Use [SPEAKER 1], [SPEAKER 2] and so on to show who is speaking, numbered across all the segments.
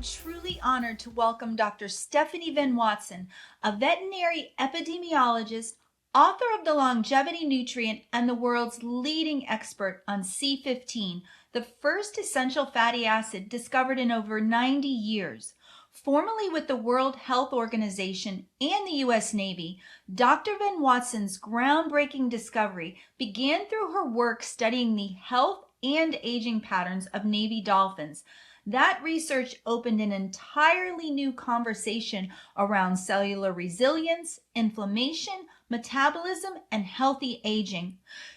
[SPEAKER 1] I'm truly honored to welcome Dr. Stephanie Venn-Watson, a veterinary epidemiologist, author of The Longevity Nutrient, and the world's leading expert on C15, the first essential fatty acid discovered in over 90 years. Formerly with the World Health Organization and the U.S. Navy, Dr. Venn-Watson's groundbreaking discovery began through her work studying the health and aging patterns of Navy dolphins. That research opened an entirely new conversation around cellular resilience, inflammation, metabolism, and healthy aging.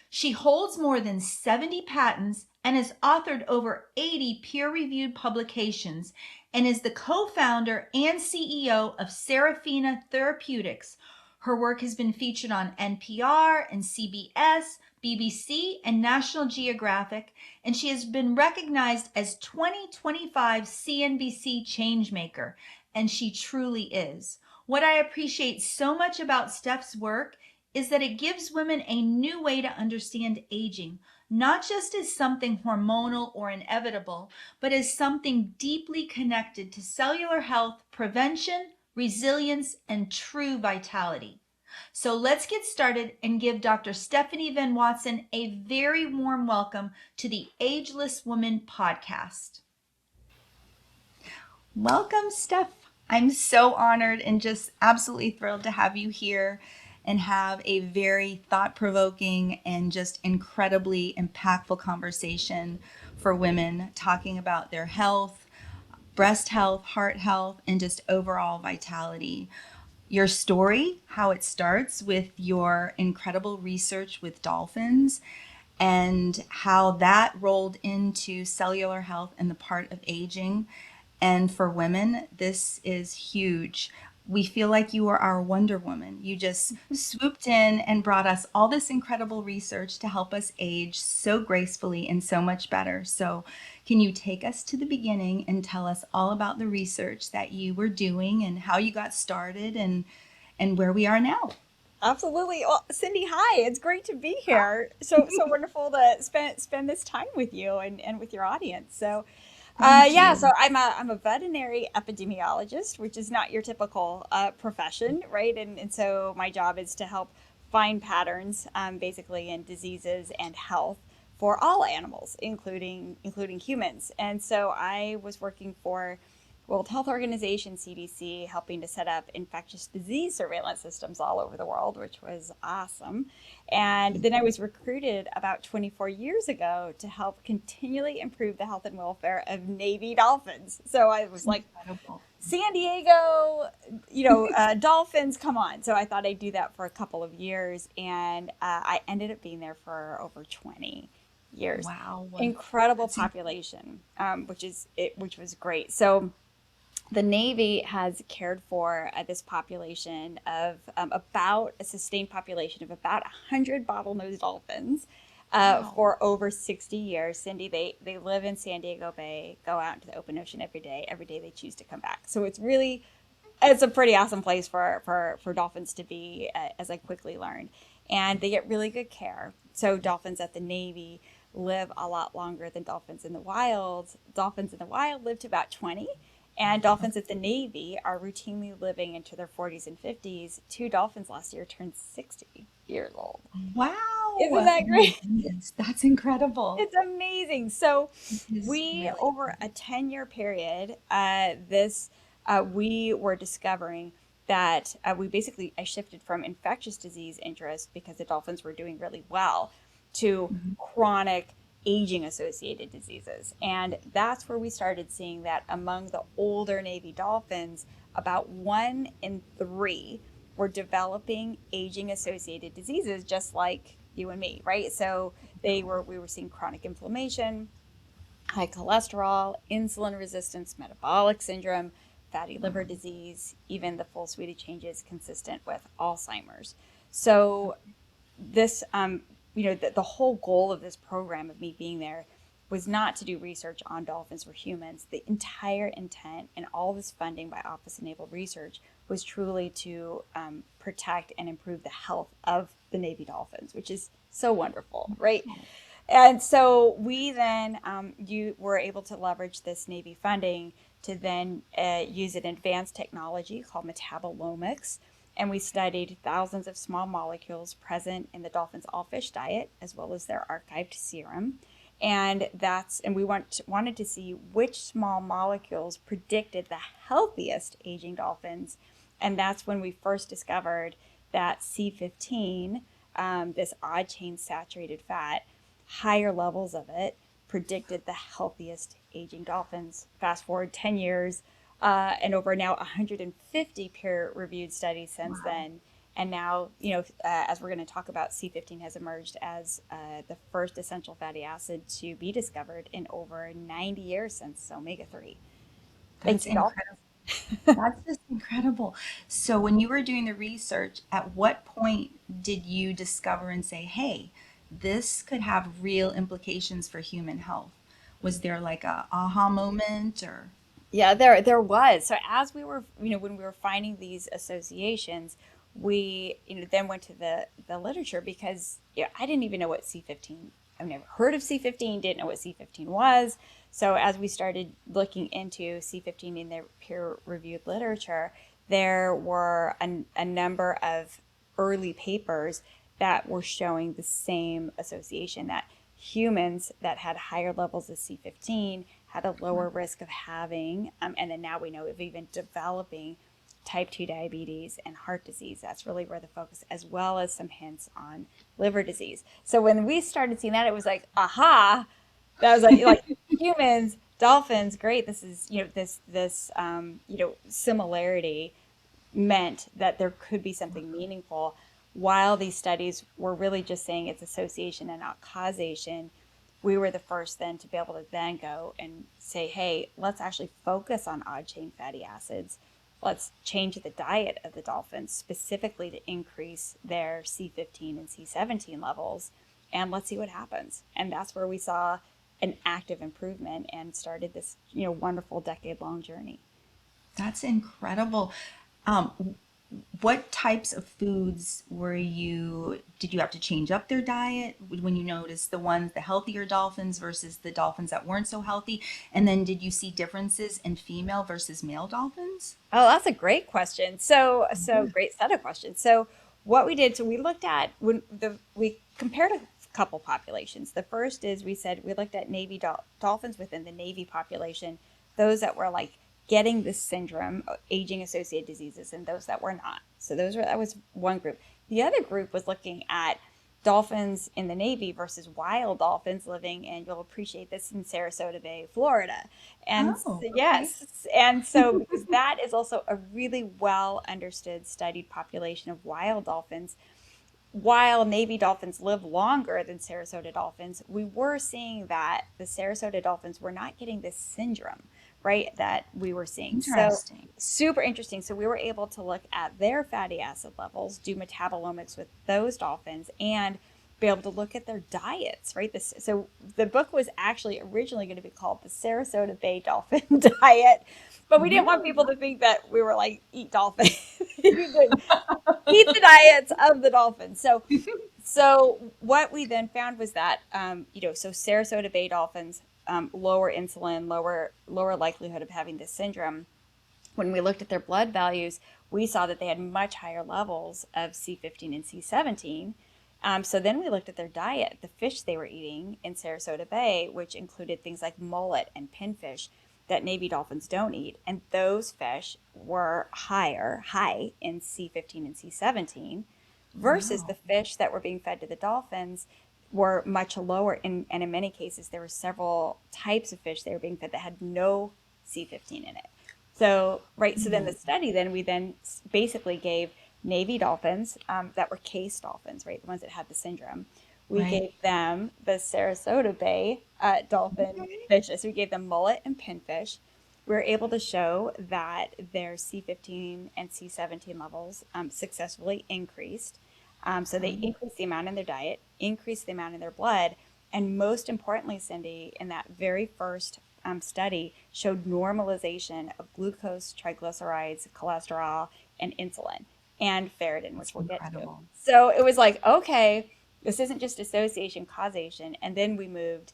[SPEAKER 1] She holds more than 70 patents and has authored over 80 peer-reviewed publications and is the co-founder and CEO of Serafina Therapeutics. Her work has been featured on NPR and CBS, BBC, and National Geographic, and she has been recognized as 2025 CNBC Changemaker, and she truly is. What I appreciate so much about Steph's work is that it gives women a new way to understand aging, not just as something hormonal or inevitable, but as something deeply connected to cellular health, prevention, resilience, and true vitality. So let's get started and give Dr. Stephanie Venn-Watson a very warm welcome to the Ageless Woman Podcast. Welcome, Steph. I'm so honored and just absolutely thrilled to have you here and have a very thought-provoking and just incredibly impactful conversation for women talking about their health, breast health, heart health, and just overall vitality. Your story, how it starts with your incredible research with dolphins and how that rolled into cellular health and the part of aging. And for women, this is huge. We feel like you are our Wonder Woman. You just swooped in and brought us all this incredible research to help us age so gracefully and so much better. So can you take us to the beginning and tell us all about the research that you were doing and how you got started and where we are now?
[SPEAKER 2] Absolutely. Well, Cindy, hi. It's great to be here. So wonderful to spend this time with you and with your audience. So so I'm a veterinary epidemiologist, which is not your typical profession, right? And so my job is to help find patterns, basically in diseases and health for all animals, including humans. And so I was working for World Health Organization, CDC, helping to set up infectious disease surveillance systems all over the world, which was awesome. And then I was recruited about 24 years ago to help continually improve the health and welfare of Navy dolphins. So I was like,
[SPEAKER 1] Incredible.
[SPEAKER 2] San Diego, dolphins, come on. So I thought I'd do that for a couple of years, and I ended up being there for over 20 years.
[SPEAKER 1] Wow.
[SPEAKER 2] Incredible population, which was great. So the Navy has cared for this population of about a sustained population of about 100 bottlenose dolphins for over 60 years. Cindy, they live in San Diego Bay, go out into the open ocean every day. Every day they choose to come back. So it's a pretty awesome place for dolphins to be, as I quickly learned. And they get really good care. So dolphins at the Navy live a lot longer than dolphins in the wild. Dolphins in the wild live to about 20. And dolphins at the Navy are routinely living into their 40s and 50s. 2 dolphins last year turned 60 years old.
[SPEAKER 1] Wow.
[SPEAKER 2] Isn't that great?
[SPEAKER 1] That's incredible.
[SPEAKER 2] It's amazing. So
[SPEAKER 1] Really
[SPEAKER 2] over a 10-year period, we were discovering that I shifted from infectious disease interest because the dolphins were doing really well to chronic aging associated diseases. And that's where we started seeing that among the older Navy dolphins, about 1 in 3 were developing aging associated diseases, just like you and me, right? So we were seeing chronic inflammation, high cholesterol, insulin resistance, metabolic syndrome, fatty liver disease, even the full suite of changes consistent with Alzheimer's. So this the whole goal of this program, of me being there, was not to do research on dolphins or humans. The entire intent and all this funding by Office of Naval Research was truly to protect and improve the health of the Navy dolphins, which is so wonderful, right? And so we then were able to leverage this Navy funding to then use an advanced technology called metabolomics. And we studied thousands of small molecules present in the dolphin's all fish diet, as well as their archived serum. And we wanted to see which small molecules predicted the healthiest aging dolphins. And that's when we first discovered that C15, this odd chain saturated fat, higher levels of it predicted the healthiest aging dolphins. Fast forward 10 years, and over now 150 peer-reviewed studies since then. And now, as we're going to talk about, C15 has emerged as the first essential fatty acid to be discovered in over 90 years since omega-3.
[SPEAKER 1] That's incredible. That's just incredible. So when you were doing the research, at what point did you discover and say, hey, this could have real implications for human health? Was there like a aha moment or?
[SPEAKER 2] Yeah, there was. So as we were, when we were finding these associations, we, then went to the literature because I didn't even know what C15. I've never heard of C15, didn't know what C15 was. So as we started looking into C15 in the peer-reviewed literature, there were a number of early papers that were showing the same association, that humans that had higher levels of C15 had a lower risk of having, and then now we know of even developing type 2 diabetes and heart disease. That's really where the focus, as well as some hints on liver disease. So when we started seeing that, it was like, aha, that was like humans, dolphins, great. This is, this similarity meant that there could be something meaningful. While these studies were really just saying it's association and not causation, we were the first then to be able to then go and say, hey, let's actually focus on odd chain fatty acids. Let's change the diet of the dolphins specifically to increase their C15 and C17 levels, and let's see what happens. And that's where we saw an active improvement and started this, wonderful decade-long journey.
[SPEAKER 1] That's incredible. What types of foods did you have to change up their diet when you noticed the healthier dolphins versus the dolphins that weren't so healthy? And then did you see differences in female versus male dolphins?
[SPEAKER 2] Oh, that's a great question. So great set of questions. So what we did, we looked at we compared a couple populations. The first is we looked at Navy dolphins within the Navy population, those that were like getting this syndrome, aging associated diseases, and those that were not. So that was one group. The other group was looking at dolphins in the Navy versus wild dolphins living, and you'll appreciate this, in Sarasota Bay, Florida. And yes, and so because that is also a really well understood, studied population of wild dolphins. While Navy dolphins live longer than Sarasota dolphins, we were seeing that the Sarasota dolphins were not getting this syndrome, right, that we were seeing.
[SPEAKER 1] Interesting.
[SPEAKER 2] So super interesting. So we were able to look at their fatty acid levels, do metabolomics with those dolphins, and be able to look at their diets, right? So the book was actually originally going to be called the Sarasota Bay Dolphin Diet, but we didn't want people to think that we were like, eat dolphins. Eat the diets of the dolphins. So what we then found was that, so Sarasota Bay dolphins, lower insulin, lower likelihood of having this syndrome. When we looked at their blood values, we saw that they had much higher levels of C15 and C17. So then we looked at their diet, the fish they were eating in Sarasota Bay, which included things like mullet and pinfish that Navy dolphins don't eat. And those fish were high in C15 and C17 versus the fish that were being fed to the dolphins were much lower. And in many cases, there were several types of fish they were being fed that had no C15 in it. So, right. So then the study, we basically gave Navy dolphins that were case dolphins, right? The ones that had the syndrome. We gave them the Sarasota Bay dolphin fishes. So we gave them mullet and pinfish. We were able to show that their C15 and C17 levels successfully increased. So they increased the amount in their diet, increased the amount in their blood, and most importantly, Cindy, in that very first study, showed normalization of glucose, triglycerides, cholesterol, and insulin, and ferritin, which we'll get to. So it was like, okay, this isn't just association, causation. And then we moved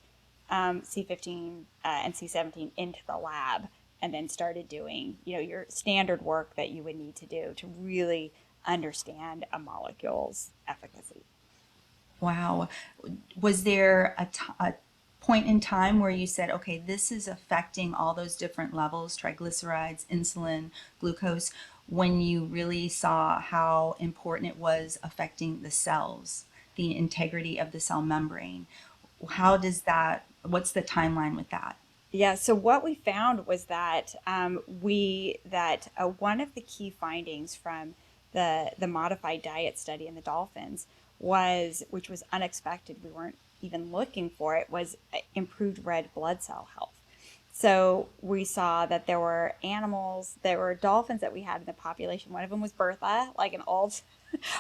[SPEAKER 2] C15 and C17 into the lab and then started doing, your standard work that you would need to do to really understand a molecule's efficacy.
[SPEAKER 1] Wow. Was there a point in time where you said, okay, this is affecting all those different levels, triglycerides, insulin, glucose, when you really saw how important it was affecting the cells, the integrity of the cell membrane? What's the timeline with that?
[SPEAKER 2] Yeah, so what we found was that one of the key findings from the modified diet study in the dolphins was, which was unexpected, we weren't even looking for it, was improved red blood cell health. So we saw that there were dolphins that we had in the population. One of them was Bertha, like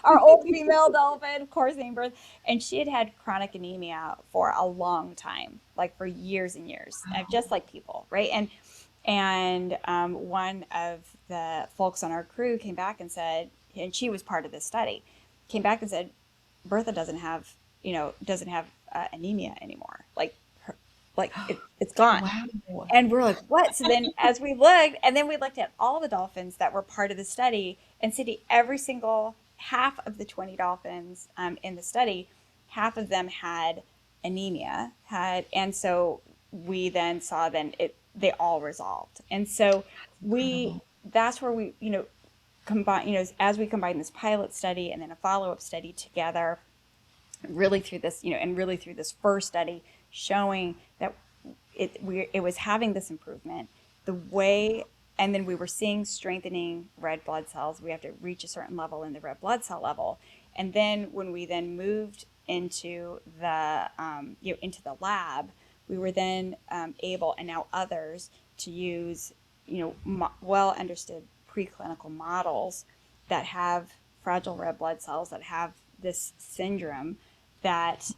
[SPEAKER 2] our old female dolphin, of course, named Bertha. And she had had chronic anemia for a long time, like for years and years, just like people, right? And one of the folks on our crew came back and said, and she was part of this study, came back and said, Bertha doesn't have anemia anymore. It's gone.
[SPEAKER 1] Wow.
[SPEAKER 2] And we're like, what? So then as we looked at all the dolphins that were part of the study, and Cindy, every single half of the 20 dolphins in the study, half of them had anemia, and so we then saw they all resolved. And so that's where we, combine, as we combine this pilot study and then a follow-up study together, really through this first study showing that it was having this improvement, and then we were seeing strengthening red blood cells. We have to reach a certain level in the red blood cell level. And then when we then moved into the lab, we were then able, and now others, to use, well understood preclinical models that have fragile red blood cells that have this syndrome, that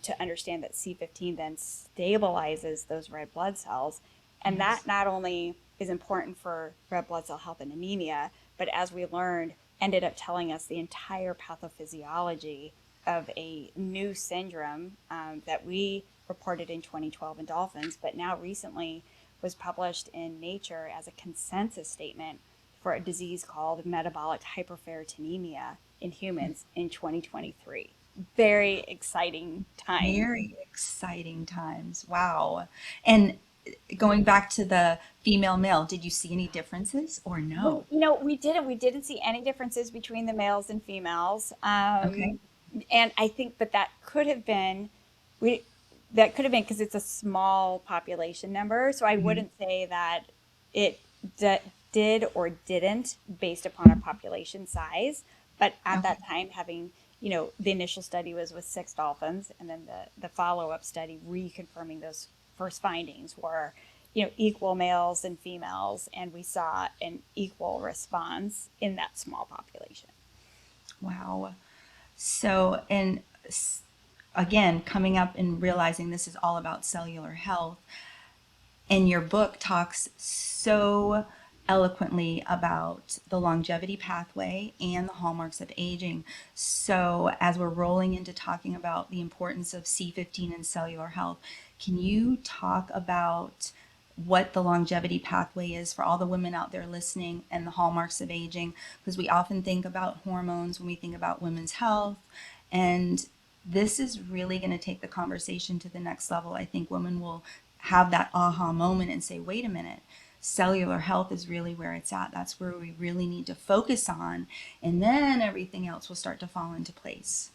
[SPEAKER 2] to understand that C15 then stabilizes those red blood cells. And that not only is important for red blood cell health and anemia, but as we learned, ended up telling us the entire pathophysiology of a new syndrome that we reported in 2012 in dolphins, but now recently was published in Nature as a consensus statement for a disease called metabolic hyperferritinemia in humans in 2023. Very exciting times.
[SPEAKER 1] Very exciting times. Wow. And going back to the female male, did you see any differences or no?
[SPEAKER 2] We didn't see any differences between the males and females.
[SPEAKER 1] Okay.
[SPEAKER 2] And I think, but that could have been because it's a small population number. So I wouldn't say that it did or didn't based upon our population size. But at that time, having, the initial study was with 6 dolphins, and then the follow-up study reconfirming those first findings were, equal males and females, and we saw an equal response in that small population.
[SPEAKER 1] Wow. So, and again, coming up and realizing this is all about cellular health, and your book talks so eloquently about the longevity pathway and the hallmarks of aging. So, as we're rolling into talking about the importance of C15 and cellular health, can you talk about what the longevity pathway is for all the women out there listening and the hallmarks of aging? Because we often think about hormones when we think about women's health, and this is really going to take the conversation to the next level. I think women will have that aha moment and say, wait a minute, cellular health is really where it's at. That's where we really need to focus on. And then everything else will start to fall into place.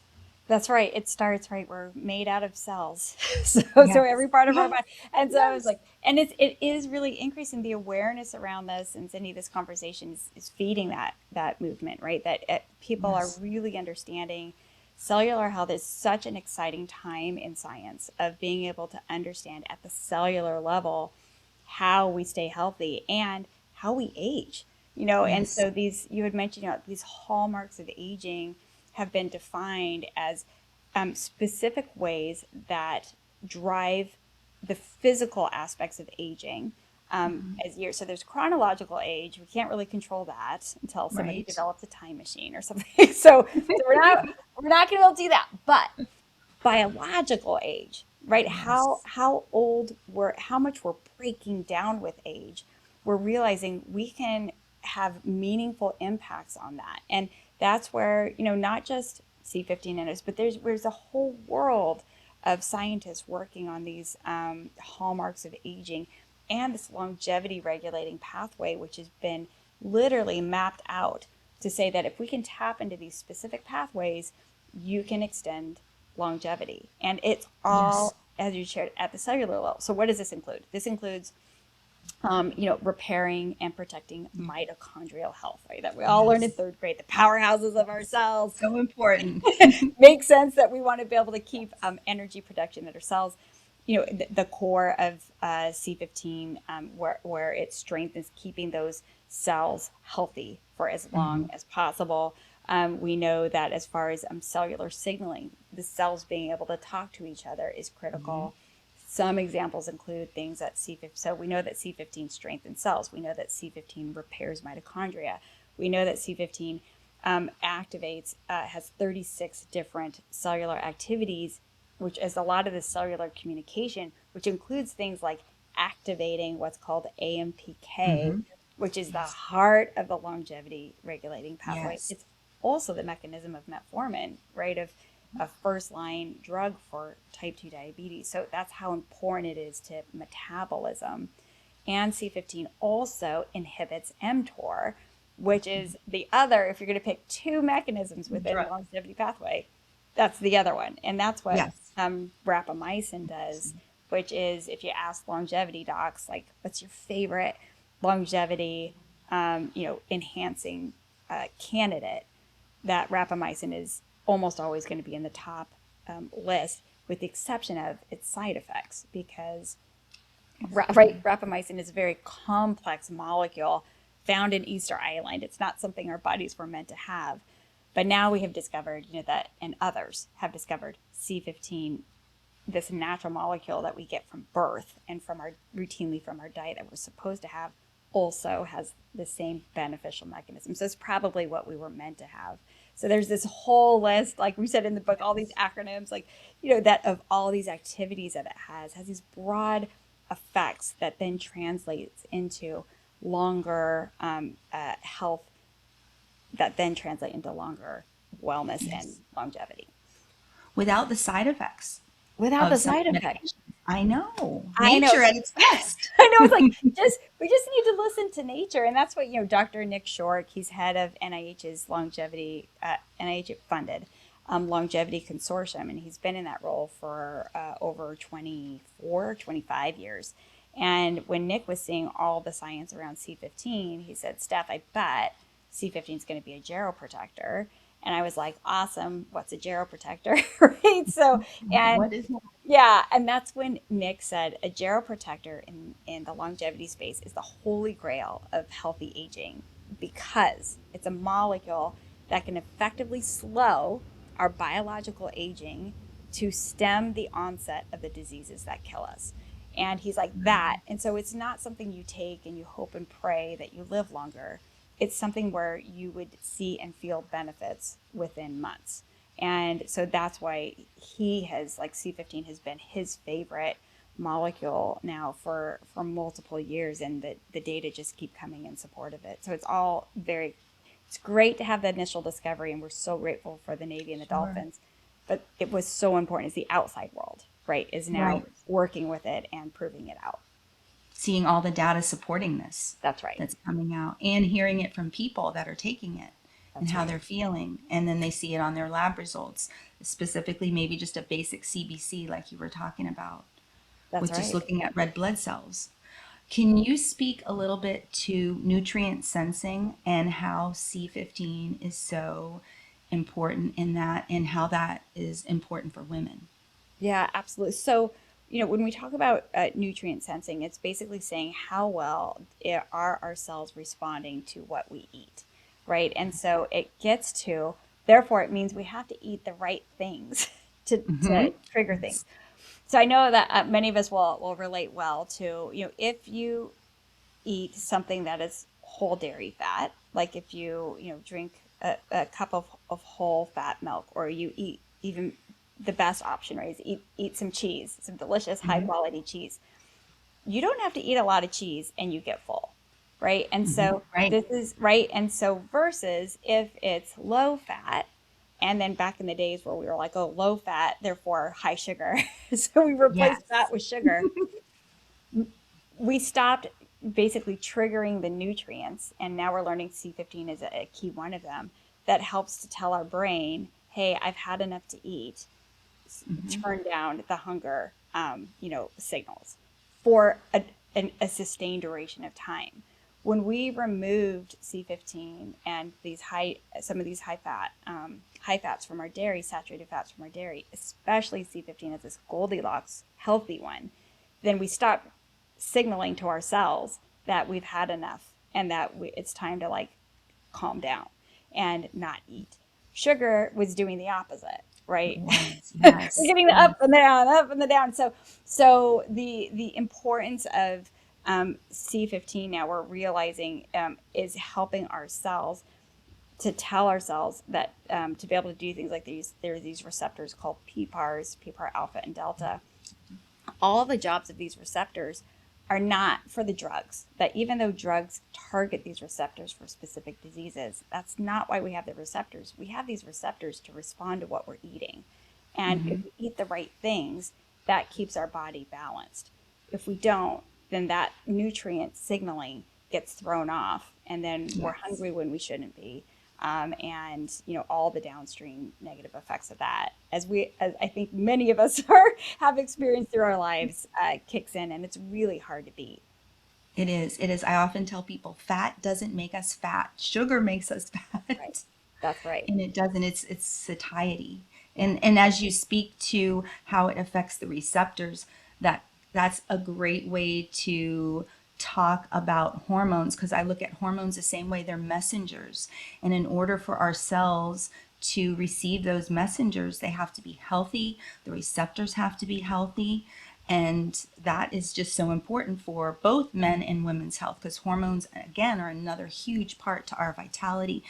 [SPEAKER 2] That's right. It starts right. We're made out of cells, so
[SPEAKER 1] Yes.
[SPEAKER 2] every part of our
[SPEAKER 1] Yes.
[SPEAKER 2] body. And so I was
[SPEAKER 1] Yes.
[SPEAKER 2] like, and it is really increasing the awareness around this. And Cindy, this conversation is feeding that movement, right? That people
[SPEAKER 1] Yes.
[SPEAKER 2] are really understanding cellular health is such an exciting time in science of being able to understand at the cellular level how we stay healthy and how we age. And
[SPEAKER 1] Yes.
[SPEAKER 2] so you had mentioned, these hallmarks of aging have been defined as specific ways that drive the physical aspects of aging as years. So there's chronological age. We can't really control that until somebody
[SPEAKER 1] Right.
[SPEAKER 2] develops a time machine or something. So we're not going to be able to do that. But biological age, right?
[SPEAKER 1] Yes.
[SPEAKER 2] How much we're breaking down with age, we're realizing we can have meaningful impacts on that. And that's where, not just C15 in us, but there's a whole world of scientists working on these hallmarks of aging and this longevity regulating pathway, which has been literally mapped out to say that if we can tap into these specific pathways, you can extend longevity. And it's all, as you shared, at the cellular level. So what does this include? This includes repairing and protecting mitochondrial health, right? That we all learned in third grade, the powerhouses of our cells.
[SPEAKER 1] So important.
[SPEAKER 2] Makes sense that we want to be able to keep energy production at our cells. The core of C15, where it strengthens keeping those cells healthy for as long as possible. We know that as far as cellular signaling, the cells being able to talk to each other is critical. Some examples include things that C15, so we know that C15 strengthens cells. We know that C15 repairs mitochondria. We know that C15 activates, has 36 different cellular activities, which is a lot of the cellular communication, which includes things like activating what's called AMPK, which is the heart of the longevity regulating pathway. It's also the mechanism of metformin, right, of a first line drug for type 2 diabetes. So that's how important it is to metabolism. And C15 also inhibits mTOR, which is the other, if you're going to pick two mechanisms within the longevity pathway, that's the other one. And that's what rapamycin does, which is, if you ask longevity docs, like, what's your favorite longevity, enhancing candidate, that rapamycin is almost always going to be in the top list, with the exception of its side effects, because rapamycin is a very complex molecule found in Easter Island. It's not something our bodies were meant to have. But now we have discovered, that, and others have discovered, C15, this natural molecule that we get from birth and routinely from our diet that we're supposed to have, also has the same beneficial mechanism. So it's probably what we were meant to have. So there's this whole list, like we said in the book, all these acronyms, like, that of all these activities that it has these broad effects that then translates into longer health, that then translate into longer wellness and longevity.
[SPEAKER 1] Without the side effects.
[SPEAKER 2] Without the side effects.
[SPEAKER 1] I know. Nature at its best.
[SPEAKER 2] I know. It's like, we just need to listen to nature. And that's what, Dr. Nick Shork, he's head of NIH's longevity, NIH funded longevity consortium. And he's been in that role for over 25 years. And when Nick was seeing all the science around C15, he said, Steph, I bet C15 is going to be a geroprotector. And I was like, awesome. What's a geroprotector? Right. So, and
[SPEAKER 1] what is that?
[SPEAKER 2] Yeah. And that's when Nick said a geroprotector in the longevity space is the holy grail of healthy aging, because it's a molecule that can effectively slow our biological aging to stem the onset of the diseases that kill us. And he's like that. And so it's not something you take and you hope and pray that you live longer. It's something where you would see and feel benefits within months. And so that's why he has, like, C15 has been his favorite molecule now for multiple years, and the data just keep coming in support of it. So it's great to have the initial discovery, and we're so grateful for the Navy and the Dolphins. But it was so important. It's the outside world, right, is now working with it and proving it out.
[SPEAKER 1] Seeing all the data supporting this.
[SPEAKER 2] That's right.
[SPEAKER 1] That's coming out, and hearing it from people that are taking it and how they're feeling. And then they see it on their lab results, specifically maybe just a basic CBC like you were talking about, with just looking at red blood cells. Can you speak a little bit to nutrient sensing and how C15 is so important in that, and how that is important for women?
[SPEAKER 2] Yeah, absolutely. So, when we talk about nutrient sensing, it's basically saying how well are our cells responding to what we eat, right? And so it gets to, therefore, it means we have to eat the right things to trigger things. So I know that many of us will relate well to, if you eat something that is whole dairy fat, like if you, drink a cup of whole fat milk, or you eat even the best option, right, is eat some cheese, some delicious high quality cheese. You don't have to eat a lot of cheese and you get full. right? And so
[SPEAKER 1] Right.
[SPEAKER 2] this is right. And so versus if it's low fat, and then back in the days where we were like, oh, low fat, therefore high sugar. So we replaced
[SPEAKER 1] Yes.
[SPEAKER 2] fat with sugar. We stopped basically triggering the nutrients, and now we're learning C15 is a key one of them that helps to tell our brain, hey, I've had enough to eat, turn down the hunger, signals for a sustained duration of time. When we removed C15 and some of these high fats from our dairy, saturated fats from our dairy, especially C15 as this Goldilocks healthy one, then we stopped signaling to our cells that we've had enough and that it's time to like calm down and not eat. Sugar was doing the opposite, right?
[SPEAKER 1] Yes.
[SPEAKER 2] We're
[SPEAKER 1] Yes.
[SPEAKER 2] getting the up and the down, up and the down. So the importance of C15 now we're realizing is helping our cells to tell our cells that to be able to do things like these. There are these receptors called PPARs, PPAR alpha and delta. All the jobs of these receptors are not for the drugs. That even though drugs target these receptors for specific diseases, that's not why we have the receptors. We have these receptors to respond to what we're eating. And if we eat the right things, that keeps our body balanced. If we don't, then that nutrient signaling gets thrown off, and then we're hungry when we shouldn't be. And all the downstream negative effects of that, as I think many of us have experienced through our lives, kicks in, and it's really hard to beat.
[SPEAKER 1] It is. It is. I often tell people fat doesn't make us fat. Sugar makes us
[SPEAKER 2] Right.
[SPEAKER 1] fat.
[SPEAKER 2] That's right.
[SPEAKER 1] And it doesn't. It's satiety.
[SPEAKER 2] Yeah.
[SPEAKER 1] And as you speak to how it affects the receptors, that's a great way to talk about hormones, because I look at hormones the same way. They're messengers. And in order for our cells to receive those messengers, they have to be healthy. The receptors have to be healthy. And that is just so important for both men and women's health, because hormones, again, are another huge part to our vitality.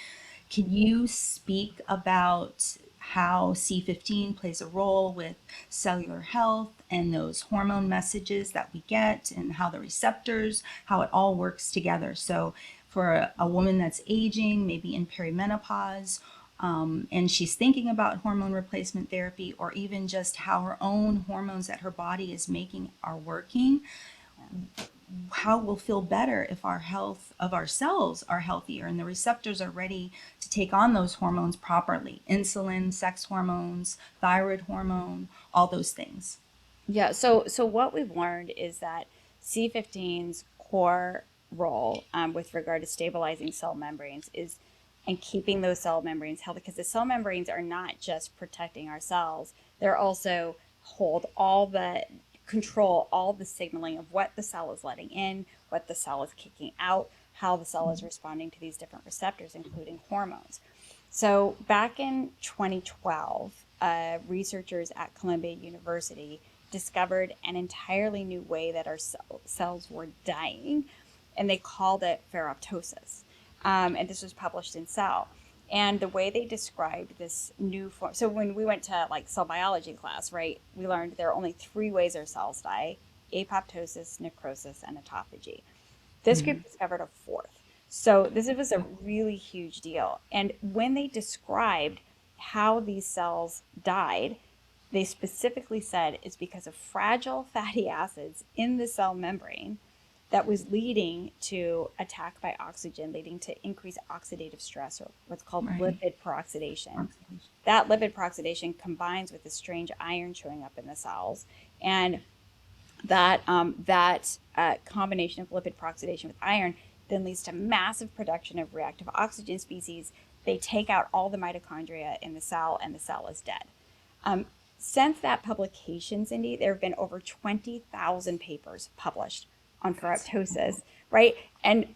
[SPEAKER 1] Can you speak about how C15 plays a role with cellular health and those hormone messages that we get, and how the receptors, how it all works together? So, for a woman that's aging, maybe in perimenopause, and she's thinking about hormone replacement therapy, or even just how her own hormones that her body is making are working, how we'll feel better if our health of our cells are healthier and the receptors are ready to take on those hormones properly. Insulin, sex hormones, thyroid hormone, all those things.
[SPEAKER 2] Yeah. So what we've learned is that C15's core role with regard to stabilizing cell membranes is and keeping those cell membranes healthy, because the cell membranes are not just protecting our cells; they're also control all the signaling of what the cell is letting in, what the cell is kicking out, how the cell is responding to these different receptors, including hormones. So back in 2012, researchers at Columbia University discovered an entirely new way that our cells were dying, and they called it ferroptosis. And this was published in Cell. And the way they described this new form, so when we went to like cell biology class, right, we learned there are only 3 ways our cells die: apoptosis, necrosis, and autophagy. This group discovered a 4th. So this was a really huge deal. And when they described how these cells died, they specifically said it's because of fragile fatty acids in the cell membrane that was leading to attack by oxygen, leading to increased oxidative stress, or what's called lipid peroxidation. That lipid peroxidation combines with the strange iron showing up in the cells, and that combination of lipid peroxidation with iron then leads to massive production of reactive oxygen species. They take out all the mitochondria in the cell, and the cell is dead. Since that publication, Cindy, there have been over 20,000 papers published on ferroptosis, right? And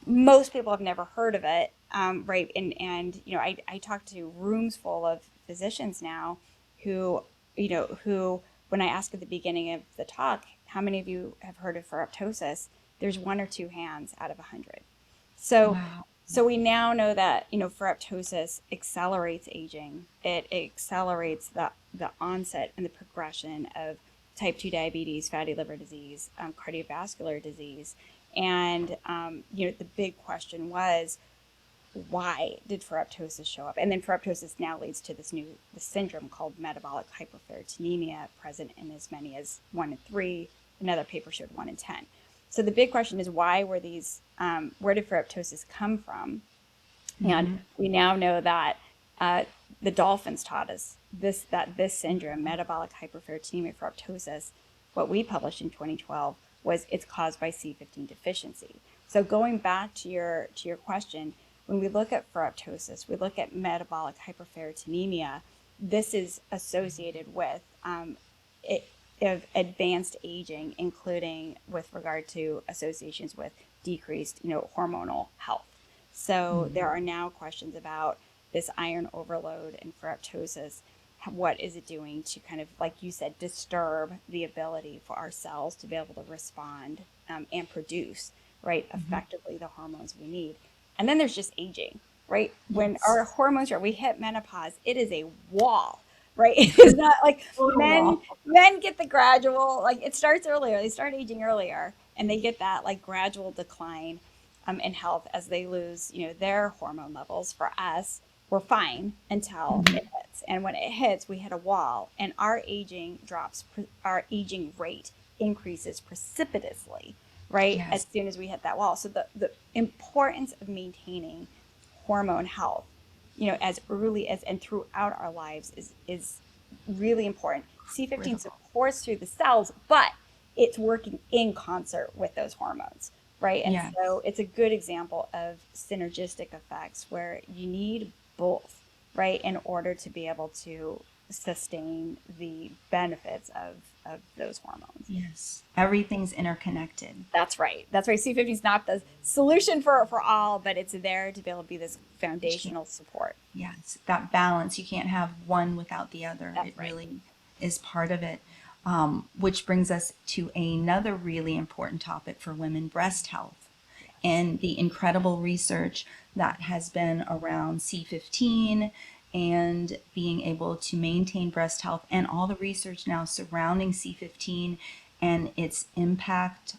[SPEAKER 2] most people have never heard of it, right? And I talk to rooms full of physicians now who when I ask at the beginning of the talk, how many of you have heard of ferroptosis? There's 1 or 2 hands out of 100. So,
[SPEAKER 1] Wow.
[SPEAKER 2] so we now know that ferroptosis accelerates aging. It accelerates the onset and the progression of type 2 diabetes, fatty liver disease, cardiovascular disease, And, the big question was, why did ferroptosis show up? And then ferroptosis now leads to this syndrome called metabolic hyperferritinemia, present in as many as 1 in 3. Another paper showed 1 in 10. So the big question is, why were these, where did ferroptosis come from? And we now know that the dolphins taught us that this syndrome, metabolic hyperferritinemia ferroptosis, what we published in 2012, was it's caused by C15 deficiency. So going back to your question, when we look at ferroptosis, we look at metabolic hyperferritinemia. This is associated with of advanced aging, including with regard to associations with decreased, hormonal health. So there are now questions about this iron overload and ferroptosis. What is it doing to kind of, like you said, disturb the ability for our cells to be able to respond and produce, right, effectively the hormones we need? And then there's just aging, right? Yes. When our hormones we hit menopause, it is a wall, right? It's not like men get the gradual, like it starts earlier. They start aging earlier, and they get that like gradual decline in health as they lose, their hormone levels. For us, we're fine until it hits. And when it hits, we hit a wall, and our aging drops, our aging rate increases precipitously, right? Yes. As soon as we hit that wall. So the importance of maintaining hormone health, as early as and throughout our lives is really important. C15 supports through the cells, but it's working in concert with those hormones, right? And so it's a good example of synergistic effects where you need both, right, in order to be able to sustain the benefits of those hormones.
[SPEAKER 1] Yes. Everything's interconnected.
[SPEAKER 2] That's right. C15 is not the solution for all, but it's there to be able to be this foundational support.
[SPEAKER 1] Yes. That balance. You can't have one without the other.
[SPEAKER 2] That's
[SPEAKER 1] it really is part of it. Which brings us to another really important topic for women, breast health, and the incredible research that has been around C15 and being able to maintain breast health, and all the research now surrounding C15 and its impact,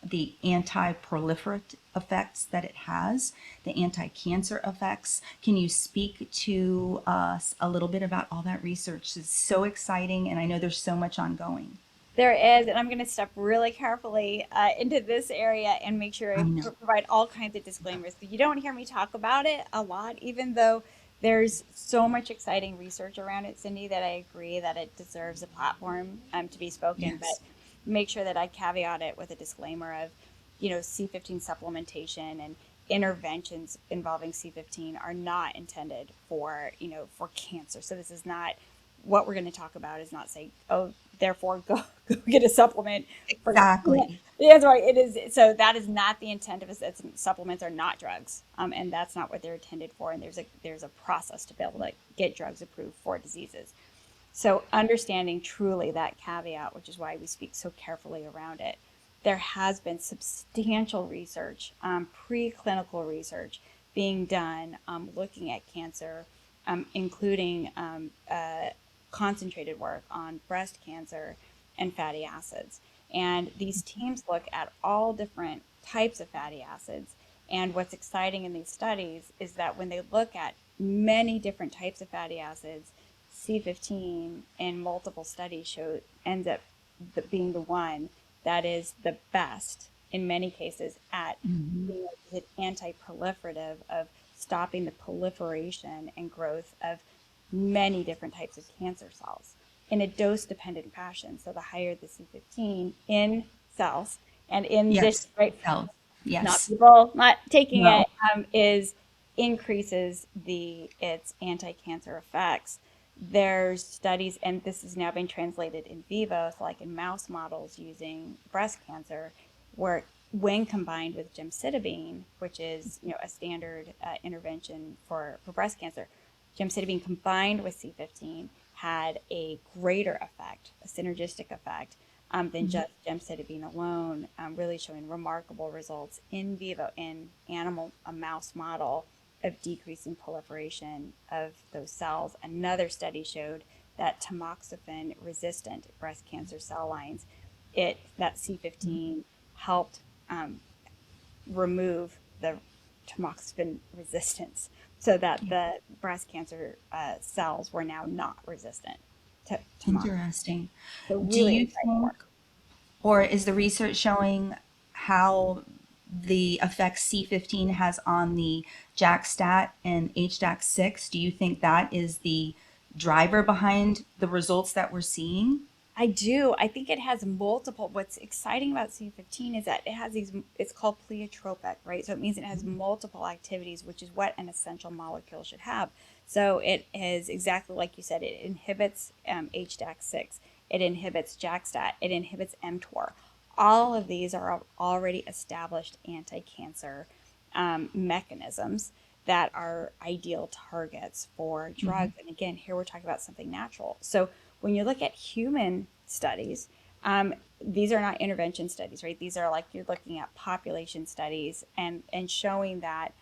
[SPEAKER 1] the anti-proliferative effects that it has, the anti-cancer effects. Can you speak to us a little bit about all that research? It's so exciting, and I know there's so much ongoing.
[SPEAKER 2] There is, and I'm going to step really carefully into this area and make sure I provide all kinds of disclaimers. You don't hear me talk about it a lot, even though there's so much exciting research around it, Cindy, that I agree that it deserves a platform to be spoken. Yes. But make sure that I caveat it with a disclaimer of, C15 supplementation and interventions involving C15 are not intended for cancer. So this is not, what we're going to talk about is not saying, oh, therefore go get a supplement.
[SPEAKER 1] Exactly.
[SPEAKER 2] That's right. It is. So that is not the intent of it. Supplements are not drugs. And that's not what they're intended for. And there's a process to be able to get drugs approved for diseases. So understanding truly that caveat, which is why we speak so carefully around it, there has been substantial research, preclinical research being done looking at cancer, including concentrated work on breast cancer and fatty acids. And these teams look at all different types of fatty acids. And what's exciting in these studies is that when they look at many different types of fatty acids, C15 in multiple studies ends up being the one that is the best in many cases at being anti-proliferative, of stopping the proliferation and growth of many different types of cancer cells in a dose-dependent fashion. So the higher the C15 in cells and in this, right?
[SPEAKER 1] Cells. Yes.
[SPEAKER 2] Not people not taking it, increases its anti-cancer effects. There's studies, and this has now been translated in vivo, so like in mouse models using breast cancer, where when combined with gemcitabine, which is a standard intervention for breast cancer, gemcitabine combined with C15 had a greater effect, a synergistic effect, than just gemcitabine alone, really showing remarkable results in vivo in a mouse model of decreasing proliferation of those cells. Another study showed that tamoxifen resistant breast cancer cell lines, that C15 helped remove the tamoxifen resistance so that the breast cancer cells were now not resistant to tamoxifen.
[SPEAKER 1] Interesting.
[SPEAKER 2] So
[SPEAKER 1] Do
[SPEAKER 2] really
[SPEAKER 1] you
[SPEAKER 2] exciting
[SPEAKER 1] think,
[SPEAKER 2] work.
[SPEAKER 1] or is the research showing how the effect C15 has on the JAK-STAT and HDAC6? Do you think that is the driver behind the results that we're seeing?
[SPEAKER 2] I do. I think it has multiple. What's exciting about C15 is that it has these, it's called pleiotropic, right? So it means it has multiple activities, which is what an essential molecule should have. So it is exactly like you said, it inhibits HDAC6, it inhibits JAK-STAT, it inhibits mTOR. All of these are already established anti-cancer mechanisms that are ideal targets for drugs. And again, here we're talking about something natural. So when you look at human studies, these are not intervention studies, right? These are like you're looking at population studies and showing that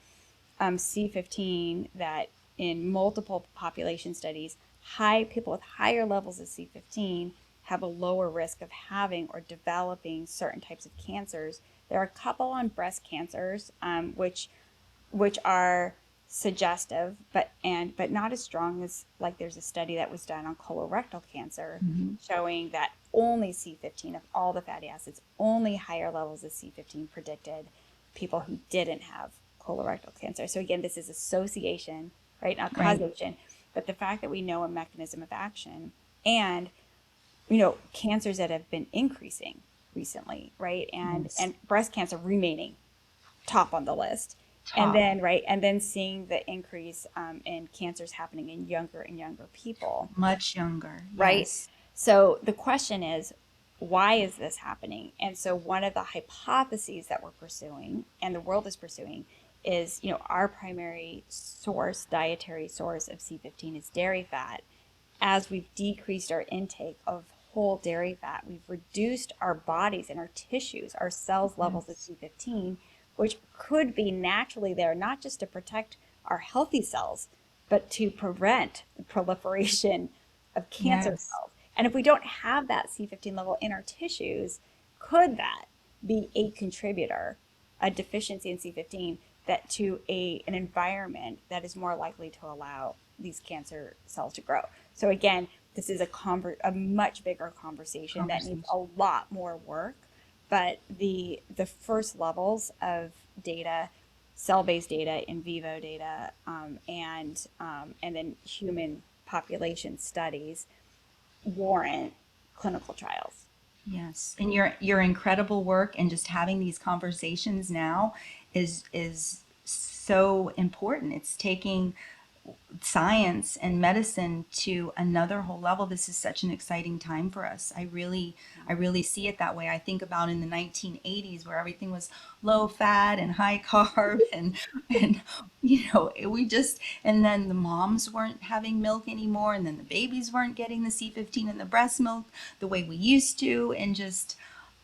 [SPEAKER 2] C15, that in multiple population studies, people with higher levels of C15 have a lower risk of having or developing certain types of cancers. There are a couple on breast cancers, which are suggestive, but not as strong as, like, there's a study that was done on colorectal cancer showing that only C15 of all the fatty acids, only higher levels of C15 predicted people who didn't have colorectal cancer. So again, this is association, right? Not
[SPEAKER 1] Right.
[SPEAKER 2] causation, but the fact that we know a mechanism of action and cancers that have been increasing recently, right? And breast cancer remaining top on the list. And
[SPEAKER 1] Top.
[SPEAKER 2] then, right, and then seeing the increase in cancers happening in younger and younger people,
[SPEAKER 1] Much younger.
[SPEAKER 2] right?
[SPEAKER 1] Yes.
[SPEAKER 2] So the question is, why is this happening? And so one of the hypotheses that we're pursuing and the world is pursuing is, our primary source, dietary source of C15 is dairy fat. As we've decreased our intake of whole dairy fat, we've reduced our bodies and our tissues, our cells levels of C15, which could be naturally there, not just to protect our healthy cells, but to prevent the proliferation of cancer
[SPEAKER 1] Yes.
[SPEAKER 2] cells. And if we don't have that C15 level in our tissues, could that be a contributor, a deficiency in C15, that to an environment that is more likely to allow these cancer cells to grow? So again, this is a much bigger conversation that needs a lot more work. But the first levels of data, cell-based data, in vivo data, and then human population studies warrant clinical trials.
[SPEAKER 1] Yes, and your incredible work and just having these conversations now is so important. It's taking science and medicine to another whole level. This is such an exciting time for us. I really see it that way. I think about in the 1980s where everything was low fat and high carb and we just, and then the moms weren't having milk anymore, and then the babies weren't getting the C15 in the breast milk the way we used to, and just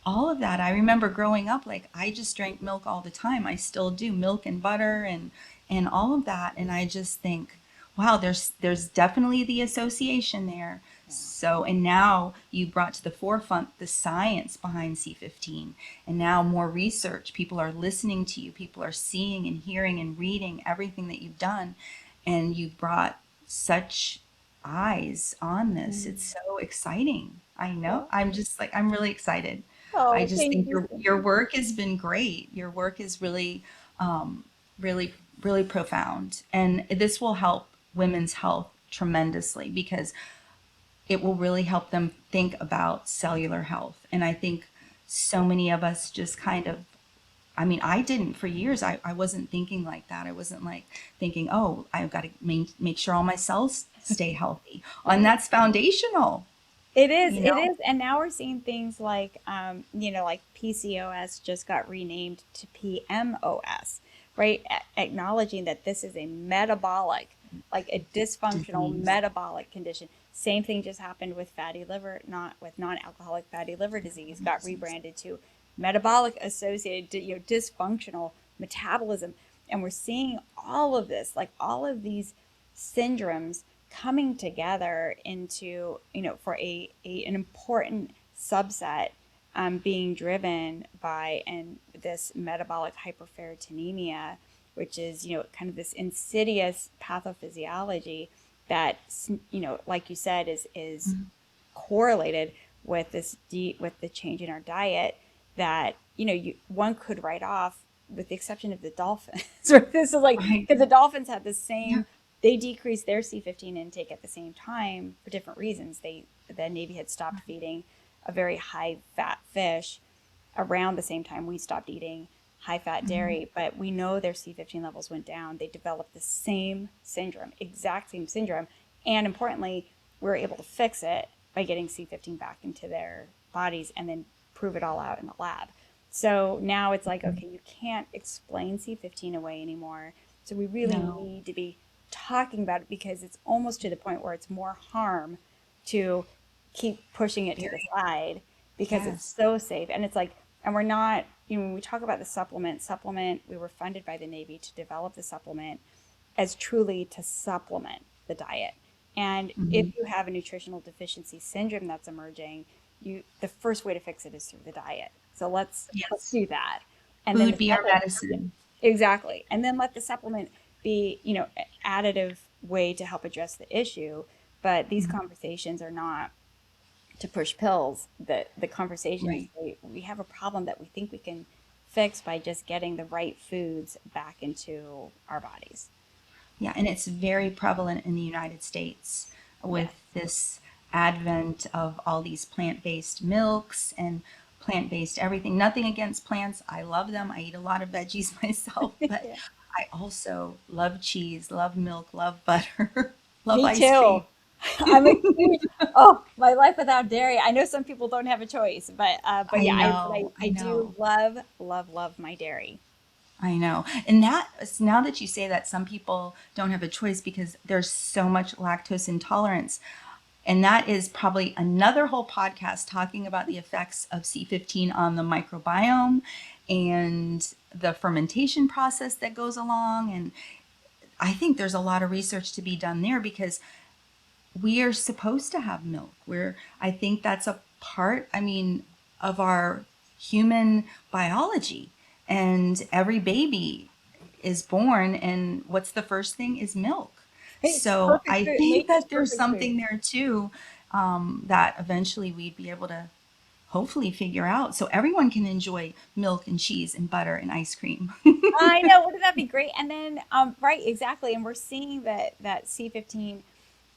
[SPEAKER 1] all of that. I remember growing up, like, I just drank milk all the time. I still do, milk and butter and all of that. And I just think, wow, there's definitely the association there. So, and now you brought to the forefront the science behind C15, and now more research. People are listening to you. People are seeing and hearing and reading everything that you've done, and you brought such eyes on this. It's so exciting. I know. I'm just like, I'm really excited. I
[SPEAKER 2] Oh,
[SPEAKER 1] just
[SPEAKER 2] thank
[SPEAKER 1] think
[SPEAKER 2] you.
[SPEAKER 1] your work has been great. Your work is really, really, really profound, and this will help women's health tremendously because it will really help them think about cellular health. And I think so many of us just kind of, I mean, I didn't for years. I wasn't thinking like that. I wasn't like thinking, oh, I've got to make sure all my cells stay healthy. And that's foundational,
[SPEAKER 2] It is,
[SPEAKER 1] you
[SPEAKER 2] it
[SPEAKER 1] know?
[SPEAKER 2] is. And now we're seeing things like, like PCOS just got renamed to PMOS, right? Acknowledging that this is a metabolic, like a dysfunctional
[SPEAKER 1] Disease.
[SPEAKER 2] metabolic condition. Same thing just happened with fatty liver, not with non-alcoholic fatty liver disease, got rebranded to metabolic associated, dysfunctional metabolism. And we're seeing all of this, like all of these syndromes coming together into, for an important subset being driven by this metabolic hyperferritinemia, which is, kind of this insidious pathophysiology that, like you said, is correlated with with the change in our diet that, one could write off, with the exception of the dolphins. This is like, because the dolphins had the same, they decreased their C15 intake at the same time for different reasons. The Navy had stopped feeding a very high fat fish around the same time we stopped eating high fat dairy, but we know their C15 levels went down. They developed the same syndrome, exact same syndrome. And importantly, we were able to fix it by getting C15 back into their bodies and then prove it all out in the lab. So now it's like, okay, you can't explain C15 away anymore. So we really need to be talking about it, because it's almost to the point where it's more harm to keep pushing it to the side, because it's so safe. And it's like, and we're not, when we talk about the supplement, we were funded by the Navy to develop the supplement as truly to supplement the diet. And if you have a nutritional deficiency syndrome that's emerging, the first way to fix it is through the diet. So let's do that. And
[SPEAKER 1] food be our medicine.
[SPEAKER 2] Exactly. And then let the supplement be, an additive way to help address the issue. But these conversations are not to push pills. The conversation is, we have a problem that we think we can fix by just getting the right foods back into our bodies.
[SPEAKER 1] Yeah, and it's very prevalent in the United States with this advent of all these plant-based milks and plant-based everything. Nothing against plants. I love them. I eat a lot of veggies myself, but I also love cheese, love milk, love butter, love
[SPEAKER 2] Me
[SPEAKER 1] ice
[SPEAKER 2] too.
[SPEAKER 1] cream.
[SPEAKER 2] I'm a huge, my life without dairy. I know some people don't have a choice, but
[SPEAKER 1] I
[SPEAKER 2] do
[SPEAKER 1] know.
[SPEAKER 2] love my dairy.
[SPEAKER 1] I know. And that now that you say that, some people don't have a choice because there's so much lactose intolerance. And that is probably another whole podcast talking about the effects of C15 on the microbiome and the fermentation process that goes along. And I think there's a lot of research to be done there, because we are supposed to have milk. I think that's a part, of our human biology. And every baby is born, and what's the first thing is milk.
[SPEAKER 2] It's
[SPEAKER 1] So
[SPEAKER 2] perfect
[SPEAKER 1] I
[SPEAKER 2] food.
[SPEAKER 1] think
[SPEAKER 2] Nature's
[SPEAKER 1] that there's
[SPEAKER 2] perfect food.
[SPEAKER 1] something there too, that eventually we'd be able to hopefully figure out, so everyone can enjoy milk and cheese and butter and ice cream.
[SPEAKER 2] I know, wouldn't that be great? And then, right, exactly. And we're seeing that C15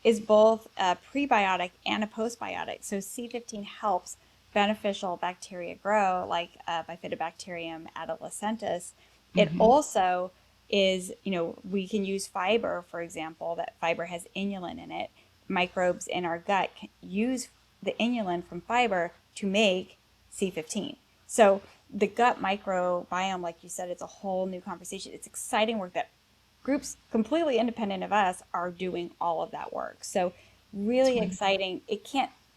[SPEAKER 2] is both a prebiotic and a postbiotic. So C15 helps beneficial bacteria grow, like Bifidobacterium adolescentis. It also is, we can use fiber, for example. That fiber has inulin in it. Microbes in our gut can use the inulin from fiber to make C15. So the gut microbiome, like you said, it's a whole new conversation. It's exciting work that groups completely independent of us are doing all of that work. So really exciting.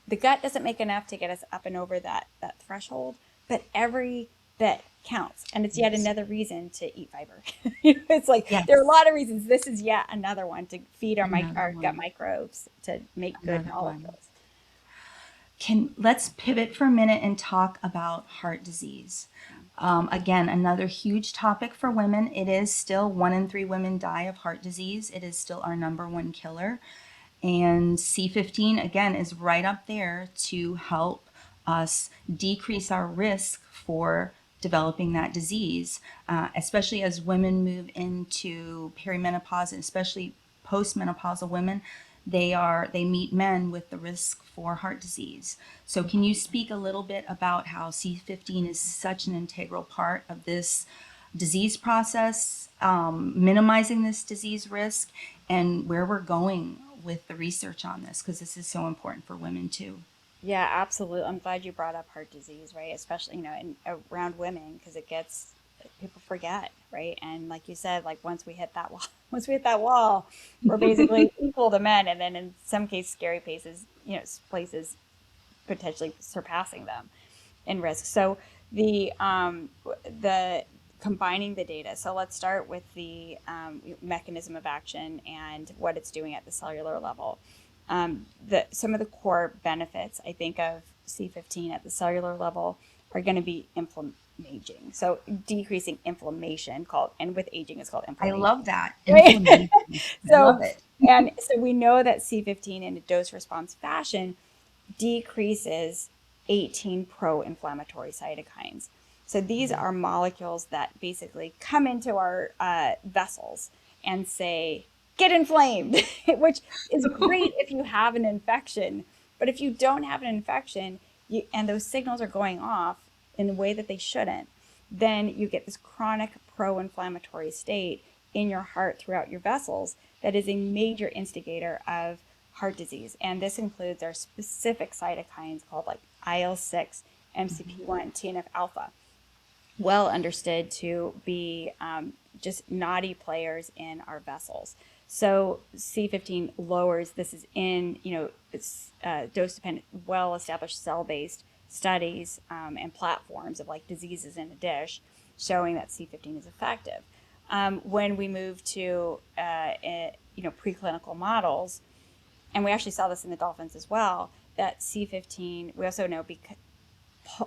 [SPEAKER 2] The gut doesn't make enough to get us up and over that threshold, but every bit counts. And it's yet another reason to eat fiber. It's like, there are a lot of reasons. This is yet another one to feed our gut microbes to make good molecules.
[SPEAKER 1] Let's pivot for a minute and talk about heart disease. Again, another huge topic for women. It is still 1 in 3 women die of heart disease. It is still our number one killer. And C15, again, is right up there to help us decrease our risk for developing that disease, especially as women move into perimenopause, and especially postmenopausal women. They meet men with the risk for heart disease. So can you speak a little bit about how C15 is such an integral part of this disease process, minimizing this disease risk, and where we're going with the research on this, because this is so important for women too.
[SPEAKER 2] Yeah, absolutely. I'm glad you brought up heart disease, right? Especially, around women, because people forget, right? And like you said, like once we hit that wall, we're basically equal to men, and then in some cases, scary places potentially surpassing them in risk. So the combining the data. So let's start with the mechanism of action and what it's doing at the cellular level. Some of the core benefits, I think, of C15 at the cellular level are going to be inflammaging. So decreasing inflammation and with aging it's called
[SPEAKER 1] I
[SPEAKER 2] inflammation.
[SPEAKER 1] love that.
[SPEAKER 2] Right?
[SPEAKER 1] Inflammation. I love it.
[SPEAKER 2] And so we know that C15 in a dose response fashion decreases 18 pro-inflammatory cytokines. So these are molecules that basically come into our vessels and say, get inflamed, which is great if you have an infection. But if you don't have an infection and those signals are going off in the way that they shouldn't, then you get this chronic pro-inflammatory state in your heart throughout your vessels that is a major instigator of heart disease. And this includes our specific cytokines called like IL-6, MCP1, TNF alpha, well understood to be just naughty players in our vessels. So C15 lowers, this is in, it's dose-dependent, well-established cell-based studies and platforms of like diseases in a dish showing that C15 is effective. When we move to, preclinical models, and we actually saw this in the dolphins as well, that C15, we also know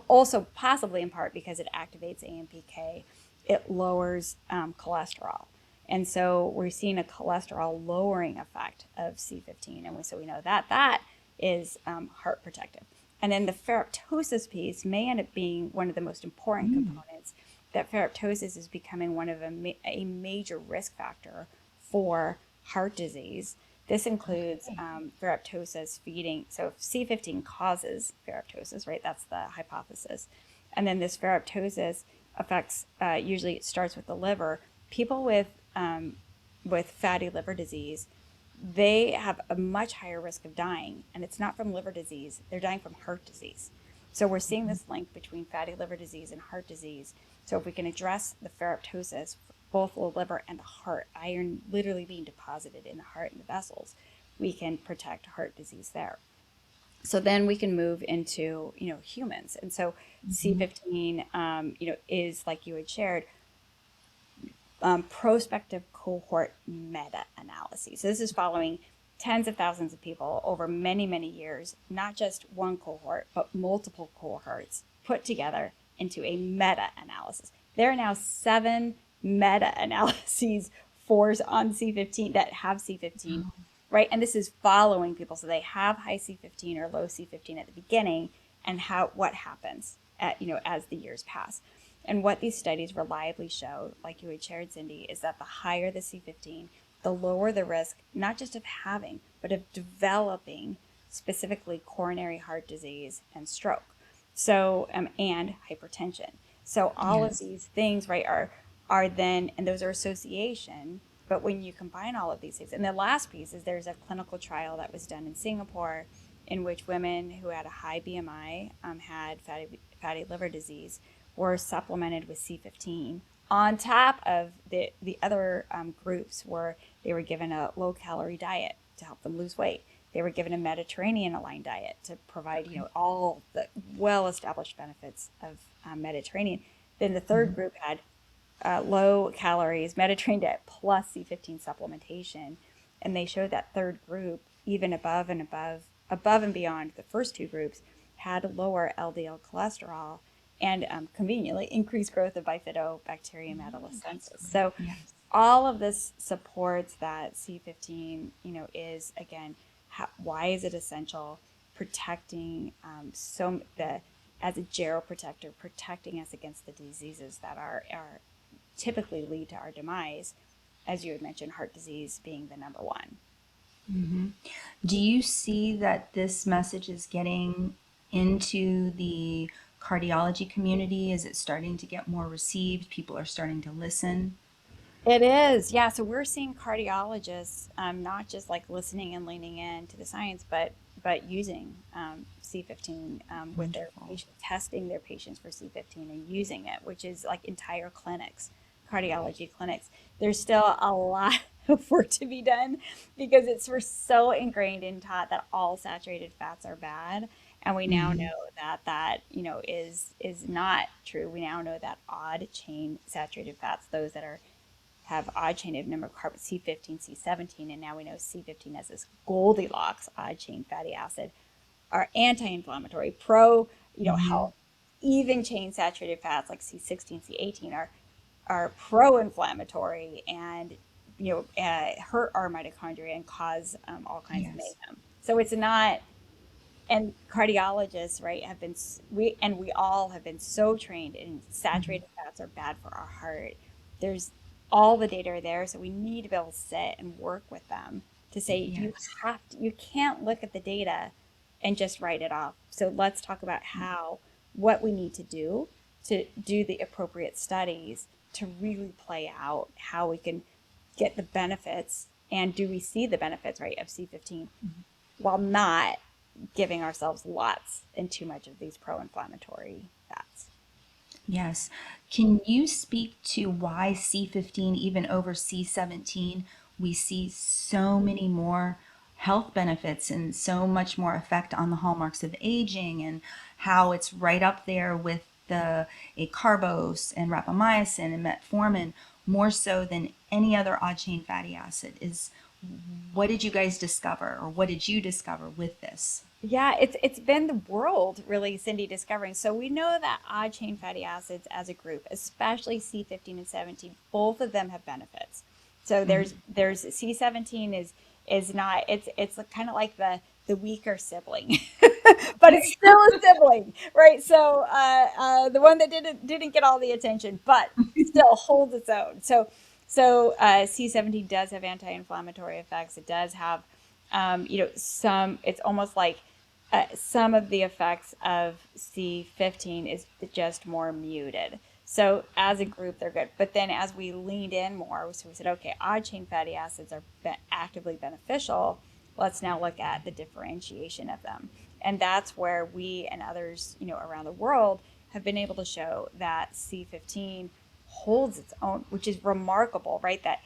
[SPEAKER 2] also possibly in part because it activates AMPK, it lowers cholesterol. And so we're seeing a cholesterol lowering effect of C15. And so we know that that is heart protective. And then the ferroptosis piece may end up being one of the most important components, that ferroptosis is becoming one of a major risk factor for heart disease. This includes ferroptosis feeding. So if C15 causes ferroptosis, right? That's the hypothesis. And then this ferroptosis affects, usually it starts with the liver. People with fatty liver disease, they have a much higher risk of dying. And it's not from liver disease, they're dying from heart disease. So we're seeing this link between fatty liver disease and heart disease. So if we can address the ferroptosis, both the liver and the heart, iron literally being deposited in the heart and the vessels, we can protect heart disease there. So then we can move into, humans. And so C15, is, like you had shared, prospective cohort meta-analysis. So this is following tens of thousands of people over many, many years, not just one cohort, but multiple cohorts put together into a meta-analysis. There are now 7 meta-analyses on C15 that have C15, right? And this is following people. So they have high C15 or low C15 at the beginning, and what happens as the years pass. And what these studies reliably show, like you had shared, Cindy, is that the higher the C15, the lower the risk, not just of having, but of developing specifically coronary heart disease and stroke. So, and hypertension. So all of these things, right, are then, and those are association, but when you combine all of these things, and the last piece is there's a clinical trial that was done in Singapore in which women who had a high BMI, had fatty liver disease, were supplemented with C15 on top of the other groups where they were given a low-calorie diet to help them lose weight. They were given a Mediterranean-aligned diet to provide, all the well-established benefits of Mediterranean. Then the third group had low calories, Mediterranean diet plus C15 supplementation, and they showed that third group, even above and beyond the first two groups, had lower LDL cholesterol and conveniently increased growth of bifidobacterium adolescensis. So all of this supports that C15, is, again, why is it essential? Protecting as a geroprotector, protecting us against the diseases that are typically lead to our demise, as you had mentioned, heart disease being the number one.
[SPEAKER 1] Mm-hmm. Do you see that this message is getting into the cardiology community? Is it starting to get more received? People are starting to listen?
[SPEAKER 2] It is, yeah. So we're seeing cardiologists not just like listening and leaning in to the science, but using C15 with their patients, testing their patients for C15 and using it, which is like entire clinics, cardiology clinics. There's still a lot of work to be done because we're so ingrained and taught that all saturated fats are bad. And we now know that is not true. We now know that odd chain saturated fats, those that have odd chain of number of carbons, C15, C17, and now we know C15 as this Goldilocks odd chain fatty acid, are anti-inflammatory, pro, health. Even chain saturated fats like C16, C18 are pro-inflammatory and hurt our mitochondria and cause all kinds of
[SPEAKER 1] Yes.
[SPEAKER 2] mayhem. So it's not. And cardiologists, right, we all have been so trained in saturated fats are bad for our heart. There's all the data are there, so we need to be able to sit and work with them to say
[SPEAKER 1] Yes.
[SPEAKER 2] you can't look at the data and just write it off. So let's talk about what we need to do the appropriate studies to really play out how we can get the benefits, and do we see the benefits, right, of C15 while not giving ourselves lots and too much of these pro-inflammatory fats.
[SPEAKER 1] Yes. Can you speak to why C15, even over C17, we see so many more health benefits and so much more effect on the hallmarks of aging, and how it's right up there with the acarbose and rapamycin and metformin, more so than any other odd chain fatty acid? What did you guys discover, or what did you discover with this?
[SPEAKER 2] Yeah, it's been the world really, Cindy, discovering. So we know that odd chain fatty acids as a group, especially C15 and 17, both of them have benefits. So there's C17 is not, it's kind of like the weaker sibling, but it's still a sibling, right? So the one that didn't get all the attention, but still holds its own. So C17 does have anti-inflammatory effects. It does have it's almost like some of the effects of C15 is just more muted. So as a group, they're good. But then as we leaned in more, so we said, okay, odd chain fatty acids are actively beneficial. Let's now look at the differentiation of them. And that's where we and others, around the world have been able to show that C15 holds its own, which is remarkable, right? That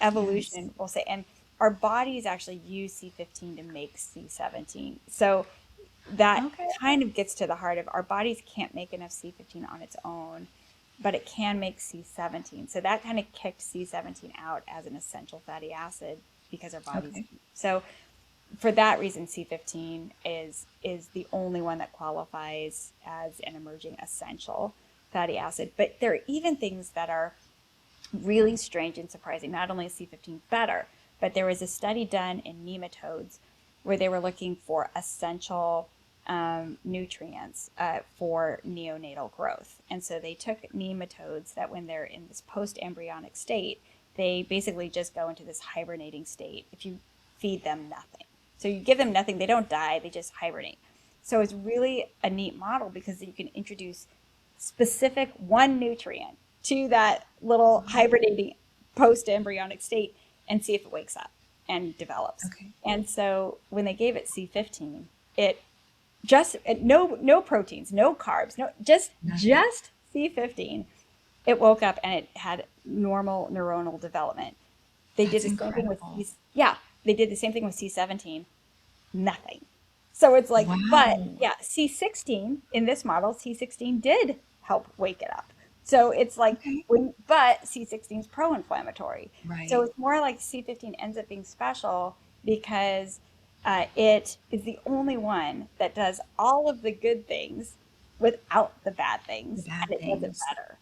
[SPEAKER 2] evolution will say, and our bodies actually use C15 to make C17. So that kind of gets to the heart of our bodies can't make enough C15 on its own, but it can make C17. So that kind of kicked C17 out as an essential fatty acid because our bodies. So for that reason, C15 is the only one that qualifies as an emerging essential fatty acid. But there are even things that are really strange and surprising. Not only is C15 better, but there was a study done in nematodes where they were looking for essential nutrients for neonatal growth. And so they took nematodes that when they're in this post-embryonic state, they basically just go into this hibernating state if you feed them nothing. So you give them nothing, they don't die, they just hibernate. So it's really a neat model because you can introduce specific one nutrient to that little hibernating post-embryonic state and see if it wakes up and develops. And so when they gave it C15, it just no proteins, no carbs, just C15. It woke up and it had normal neuronal development. They did the same thing with they did the same thing with C17, nothing. So it's like, but C16 in this model, C16 did help wake it up. So it's like, but C16 is pro-inflammatory.
[SPEAKER 1] Right.
[SPEAKER 2] So it's more like C15 ends up being special because it is the only one that does all of the good things without the bad things, and it does it better.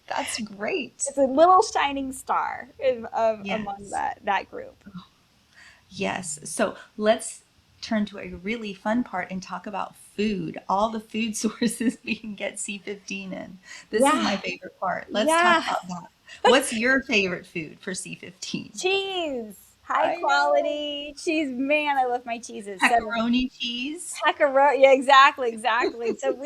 [SPEAKER 1] That's great.
[SPEAKER 2] It's a little shining star among that group.
[SPEAKER 1] Yes. So let's turn to a really fun part and talk about food, all the food sources we can get C15 in. This is my favorite part. Let's talk about that. What's your favorite food for C15?
[SPEAKER 2] Cheese. High quality cheese. Man, I love my cheeses.
[SPEAKER 1] Pepperoni cheese.
[SPEAKER 2] Pepperoni. Yeah, exactly. So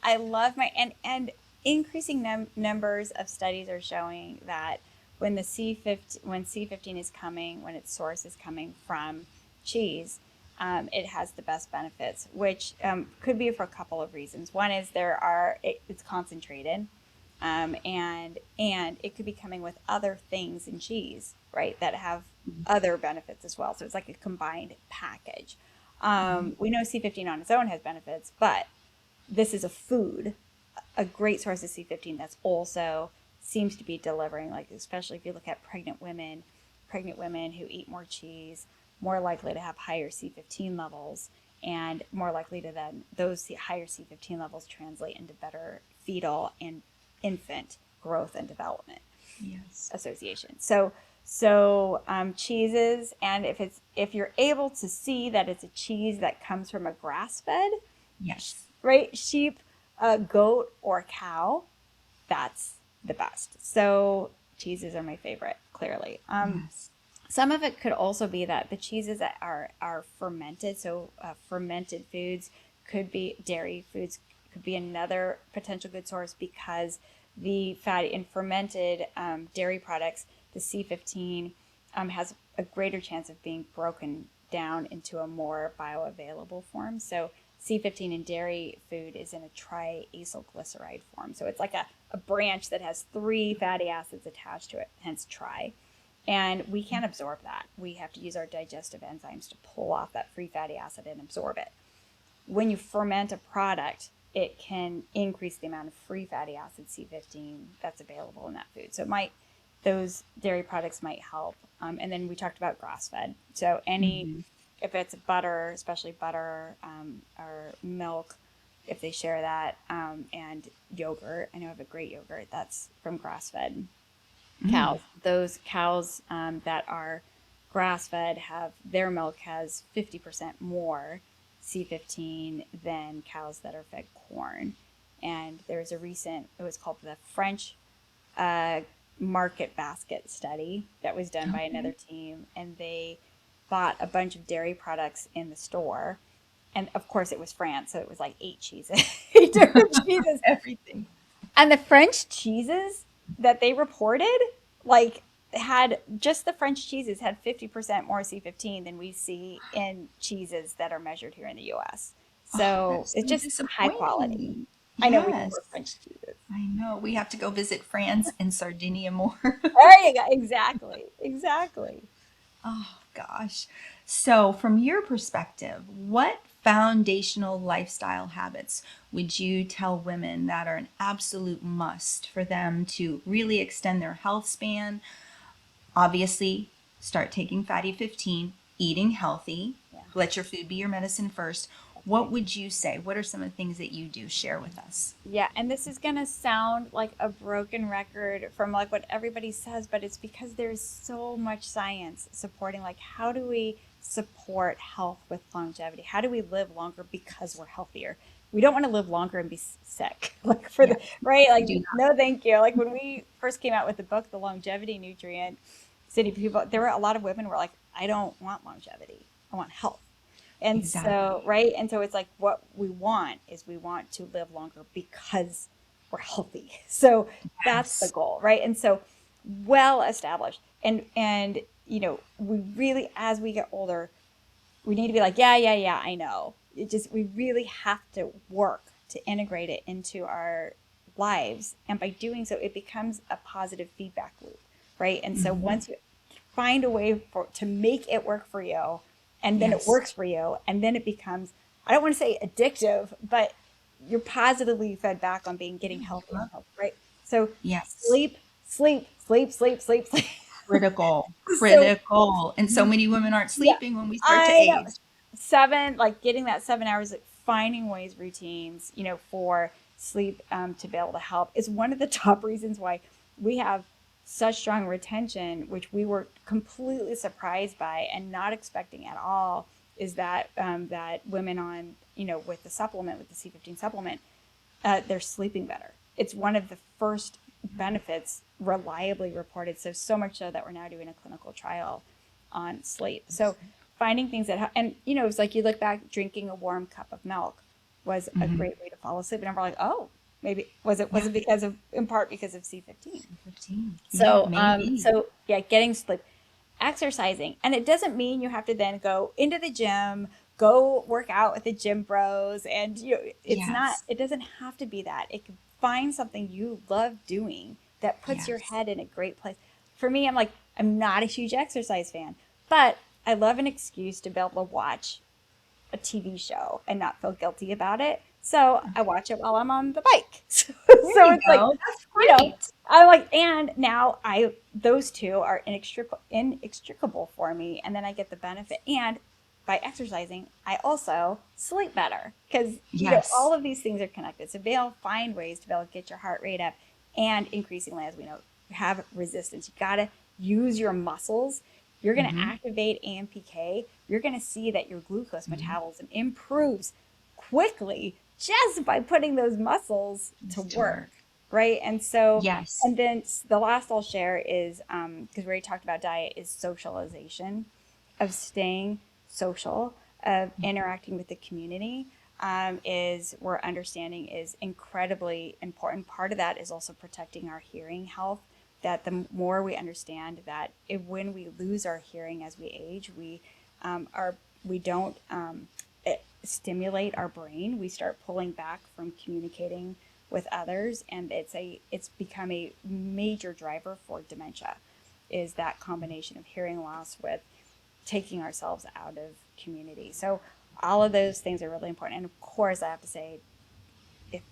[SPEAKER 2] I love my, and increasing numbers of studies are showing that when C15 is coming, when its source is coming from cheese, it has the best benefits, which could be for a couple of reasons. One is it's concentrated, and it could be coming with other things in cheese, right, that have other benefits as well. So it's like a combined package. We know C15 on its own has benefits, but this is a great source of C15 that's also seems to be delivering, like especially if you look at pregnant women who eat more cheese, more likely to have higher C15 levels, and more likely to then those higher C15 levels translate into better fetal and infant growth and development association. So cheeses, and if you're able to see that it's a cheese that comes from a grass-fed, right, sheep, goat, or cow, that's the best. So cheeses are my favorite, clearly. Some of it could also be that the cheeses that are fermented, so fermented foods could be, dairy foods could be another potential good source, because the fatty in fermented dairy products, the C15 has a greater chance of being broken down into a more bioavailable form. So C15 in dairy food is in a triacylglyceride form. So it's like a branch that has 3 fatty acids attached to it, hence tri. And we can't absorb that. We have to use our digestive enzymes to pull off that free fatty acid and absorb it. When you ferment a product, it can increase the amount of free fatty acid C15 that's available in that food. So those dairy products might help. And then we talked about grass-fed. So if it's butter, especially butter, or milk, if they share that, and yogurt, I know I have a great yogurt that's from grass-fed cows. Those cows that are grass-fed their milk has 50% more C15 than cows that are fed corn. And there's it was called the French market basket study that was done by another team, and they bought a bunch of dairy products in the store. And of course it was France, so it was like 8 cheeses, 8 different cheeses,
[SPEAKER 1] everything.
[SPEAKER 2] And the French cheeses that they reported, like, just the French cheeses had 50% more C15 than we see in cheeses that are measured here in the US. So it's just high quality. I know we prefer French cheeses.
[SPEAKER 1] I know. We have to go visit France and Sardinia more.
[SPEAKER 2] There you go. Exactly.
[SPEAKER 1] Oh, gosh. So from your perspective, what foundational lifestyle habits would you tell women that are an absolute must for them to really extend their health span? Obviously, start taking Fatty15, eating healthy, let your food be your medicine first. What would you say? What are some of the things that you do? Share with us.
[SPEAKER 2] Yeah, and this is going to sound like a broken record from like what everybody says, but it's because there's so much science supporting, like, how do we support health with longevity? How do we live longer because we're healthier? We don't want to live longer and be sick, like right? Like, no, thank you. Like when we first came out with the book, The Longevity Nutrient, City People, there were a lot of women who were like, I don't want longevity. I want health. And so, right? And so it's like, what we want to live longer because we're healthy. So that's the goal, right? And so well established. And we really, as we get older, we need to be like, yeah, I know. We really have to work to integrate it into our lives. And by doing so, it becomes a positive feedback loop, right? And so once you find a way to make it work for you, and then it works for you, and then it becomes, I don't want to say addictive, but you're positively fed back on getting healthy, right? So sleep.
[SPEAKER 1] Critical. And so many women aren't sleeping when we start to age.
[SPEAKER 2] Getting that 7 hours, like finding routines, for sleep to be able to help is one of the top reasons why we have such strong retention, which we were completely surprised by and not expecting at all, is that that women on, with the supplement, with the C15 supplement, they're sleeping better. It's one of the first benefits reliably reported. So much so that we're now doing a clinical trial on sleep. So finding things that, and it's like you look back, drinking a warm cup of milk was a great way to fall asleep. And we're like, oh, maybe was it in part because of C15. So getting sleep, exercising, and it doesn't mean you have to then go into the gym, go work out with the gym bros, and it doesn't have to be that. It can find something you love doing that puts your head in a great place. For me, I'm not a huge exercise fan, but I love an excuse to be able to watch a TV show and not feel guilty about it. So I watch it while I'm on the bike. So,
[SPEAKER 1] There
[SPEAKER 2] so
[SPEAKER 1] you
[SPEAKER 2] it's like,
[SPEAKER 1] go. That's
[SPEAKER 2] you know,
[SPEAKER 1] great.
[SPEAKER 2] I'm like, and now those two are inextricable for me. And then I get the benefit. And by exercising, I also sleep better because, all
[SPEAKER 1] Yes.
[SPEAKER 2] of these things are connected. So be able to find ways to be able to get your heart rate up and increasingly, as we know, have resistance. You got to use your muscles. You're going to
[SPEAKER 1] Mm-hmm.
[SPEAKER 2] activate AMPK. You're going to see that your glucose
[SPEAKER 1] Mm-hmm.
[SPEAKER 2] metabolism improves quickly just by putting those muscles to
[SPEAKER 1] To
[SPEAKER 2] work,
[SPEAKER 1] work.
[SPEAKER 2] right? And so,
[SPEAKER 1] Yes.
[SPEAKER 2] and then the last I'll share is because we already talked about diet, is socialization, of staying social, of interacting with the community. Is where understanding is incredibly important. Part of that is also protecting our hearing health. That the more we understand that when we lose our hearing as we age, we don't stimulate our brain. We start pulling back from communicating with others, and it's become a major driver for dementia. Is that combination of hearing loss with taking ourselves out of community? So all of those things are really important. And of course, I have to say, if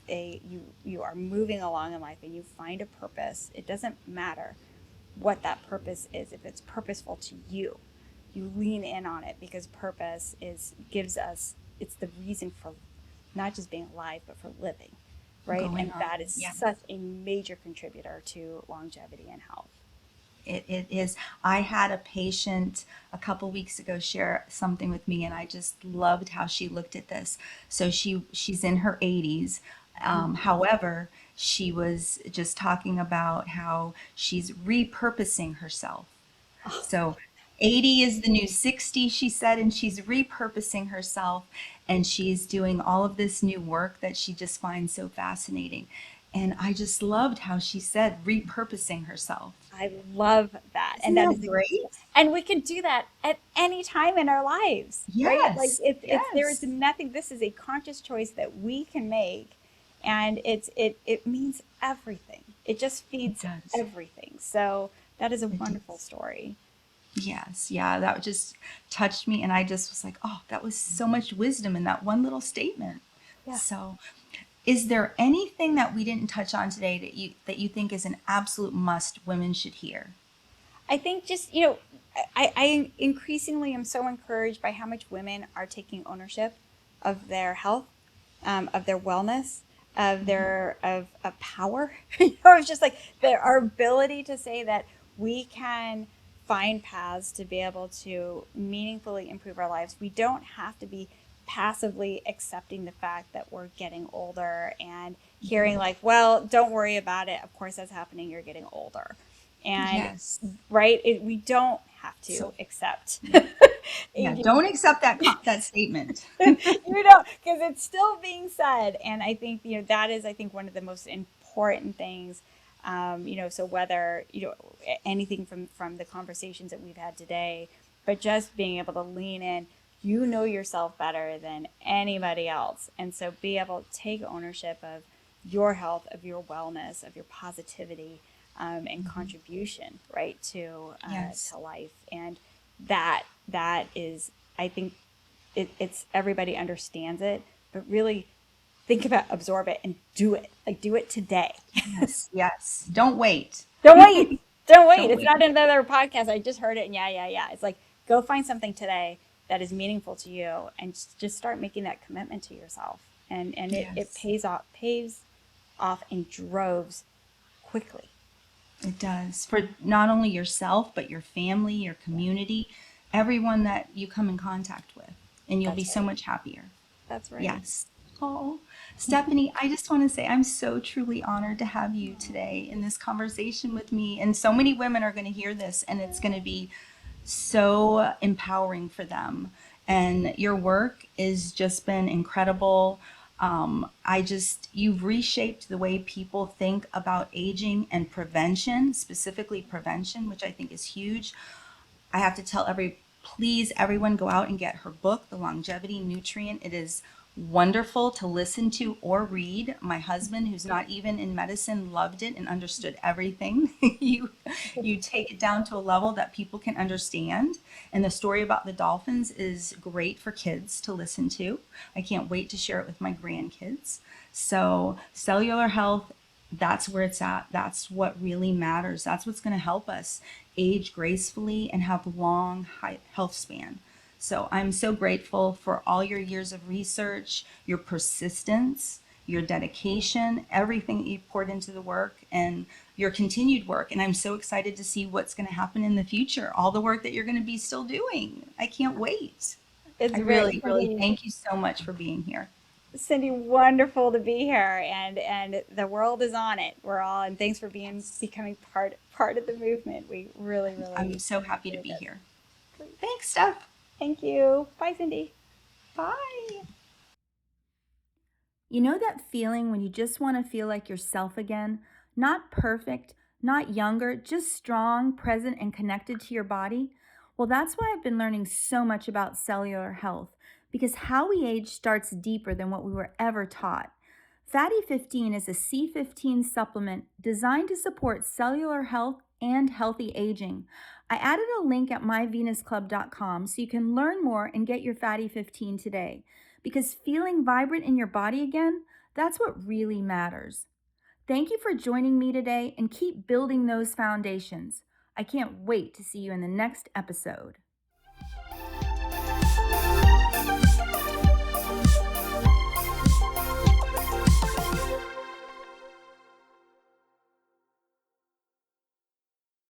[SPEAKER 2] you are moving along in life and you find a purpose, it doesn't matter what that purpose is. If it's purposeful to you, you lean in on it, because purpose is gives us it's the reason for not just being alive but for living, right?
[SPEAKER 1] Going
[SPEAKER 2] And
[SPEAKER 1] on.
[SPEAKER 2] that is
[SPEAKER 1] Yeah.
[SPEAKER 2] such a major contributor to longevity and health.
[SPEAKER 1] It is. I had a patient a couple weeks ago share something with me, and I just loved how she looked at this. So she's in her 80s. However, she was just talking about how she's repurposing herself. So 80 is the new 60, she said, and she's repurposing herself, and she's doing all of this new work that she just finds so fascinating. And I just loved how she said repurposing herself.
[SPEAKER 2] I love that.
[SPEAKER 1] Isn't
[SPEAKER 2] And that
[SPEAKER 1] that
[SPEAKER 2] is
[SPEAKER 1] great?
[SPEAKER 2] and we can do that at any time in our lives, right? Like
[SPEAKER 1] Yes,
[SPEAKER 2] it's there is
[SPEAKER 1] yes,
[SPEAKER 2] nothing, this is a conscious choice that we can make, and it means everything. It just
[SPEAKER 1] it
[SPEAKER 2] feeds
[SPEAKER 1] does.
[SPEAKER 2] everything. So that is a
[SPEAKER 1] It
[SPEAKER 2] wonderful
[SPEAKER 1] does.
[SPEAKER 2] story.
[SPEAKER 1] Yes, yeah, that just touched me, and I just was like, oh, that was so much wisdom in that one little statement.
[SPEAKER 2] Yeah.
[SPEAKER 1] So, is there anything that we didn't touch on today that you think is an absolute must women should hear?
[SPEAKER 2] I think just, I increasingly am so encouraged by how much women are taking ownership of their health, of their wellness, of of power. It's just like our ability to say that we can find paths to be able to meaningfully improve our lives. We don't have to be passively accepting the fact that we're getting older and hearing like, well, don't worry about it. Of course that's happening. You're getting older. And
[SPEAKER 1] Yes.
[SPEAKER 2] right, we don't have to
[SPEAKER 1] So,
[SPEAKER 2] accept
[SPEAKER 1] yeah, yeah,
[SPEAKER 2] aging.
[SPEAKER 1] don't accept that statement.
[SPEAKER 2] Because it's still being said. And I think, that is, I think, one of the most important things. So whether, anything from the conversations that we've had today, but just being able to lean in, yourself better than anybody else. And so be able to take ownership of your health, of your wellness, of your positivity, and contribution, right,
[SPEAKER 1] Yes.
[SPEAKER 2] to life. And that is, I think, it's everybody understands it, but really think about, absorb it, and do it. Like, do it today.
[SPEAKER 1] Yes. Yes. Don't wait.
[SPEAKER 2] Don't wait. Don't wait.
[SPEAKER 1] Don't
[SPEAKER 2] It's
[SPEAKER 1] wait.
[SPEAKER 2] not another podcast. I just heard it, and yeah. It's like, go find something today that is meaningful to you, and just start making that commitment to yourself. And it
[SPEAKER 1] Yes.
[SPEAKER 2] pays off in droves quickly.
[SPEAKER 1] It does for not only yourself, but your family, your community, everyone that you come in contact with, and you'll be
[SPEAKER 2] That's
[SPEAKER 1] so
[SPEAKER 2] right.
[SPEAKER 1] much happier.
[SPEAKER 2] That's right.
[SPEAKER 1] Yes. Oh, Stephanie, I just want to say I'm so truly honored to have you today in this conversation with me. And so many women are going to hear this, and it's going to be so empowering for them. And your work has just been incredible. You've reshaped the way people think about aging and prevention, specifically prevention, which I think is huge. I have to tell please, everyone go out and get her book, The Longevity Nutrient. It is wonderful to listen to or read. My husband, who's not even in medicine, loved it and understood everything. You take it down to a level that people can understand. And the story about the dolphins is great for kids to listen to. I can't wait to share it with my grandkids. So, cellular health, that's where it's at. That's what really matters. That's what's going to help us age gracefully and have long health span. So I'm so grateful for all your years of research, your persistence, your dedication, everything that you poured into the work, and your continued work. And I'm so excited to see what's going to happen in the future, all the work that you're going to be still doing. I can't wait.
[SPEAKER 2] It's
[SPEAKER 1] I
[SPEAKER 2] really,
[SPEAKER 1] really thank you so much for being here.
[SPEAKER 2] Cindy, wonderful to be here, and the world is on it. We're all, and thanks for becoming part of the movement. We really,
[SPEAKER 1] I'm
[SPEAKER 2] really
[SPEAKER 1] so happy to
[SPEAKER 2] appreciate
[SPEAKER 1] be
[SPEAKER 2] it.
[SPEAKER 1] here.
[SPEAKER 2] Great.
[SPEAKER 1] Thanks, Steph.
[SPEAKER 2] Thank you. Bye, Cindy.
[SPEAKER 1] Bye.
[SPEAKER 3] You know that feeling when you just want to feel like yourself again? Not perfect, not younger, just strong, present, and connected to your body? Well, that's why I've been learning so much about cellular health, because how we age starts deeper than what we were ever taught. Fatty15 is a C15 supplement designed to support cellular health and healthy aging. I added a link at myvenusclub.com so you can learn more and get your Fatty15 today. Because feeling vibrant in your body again, that's what really matters. Thank you for joining me today and keep building those foundations. I can't wait to see you in the next episode.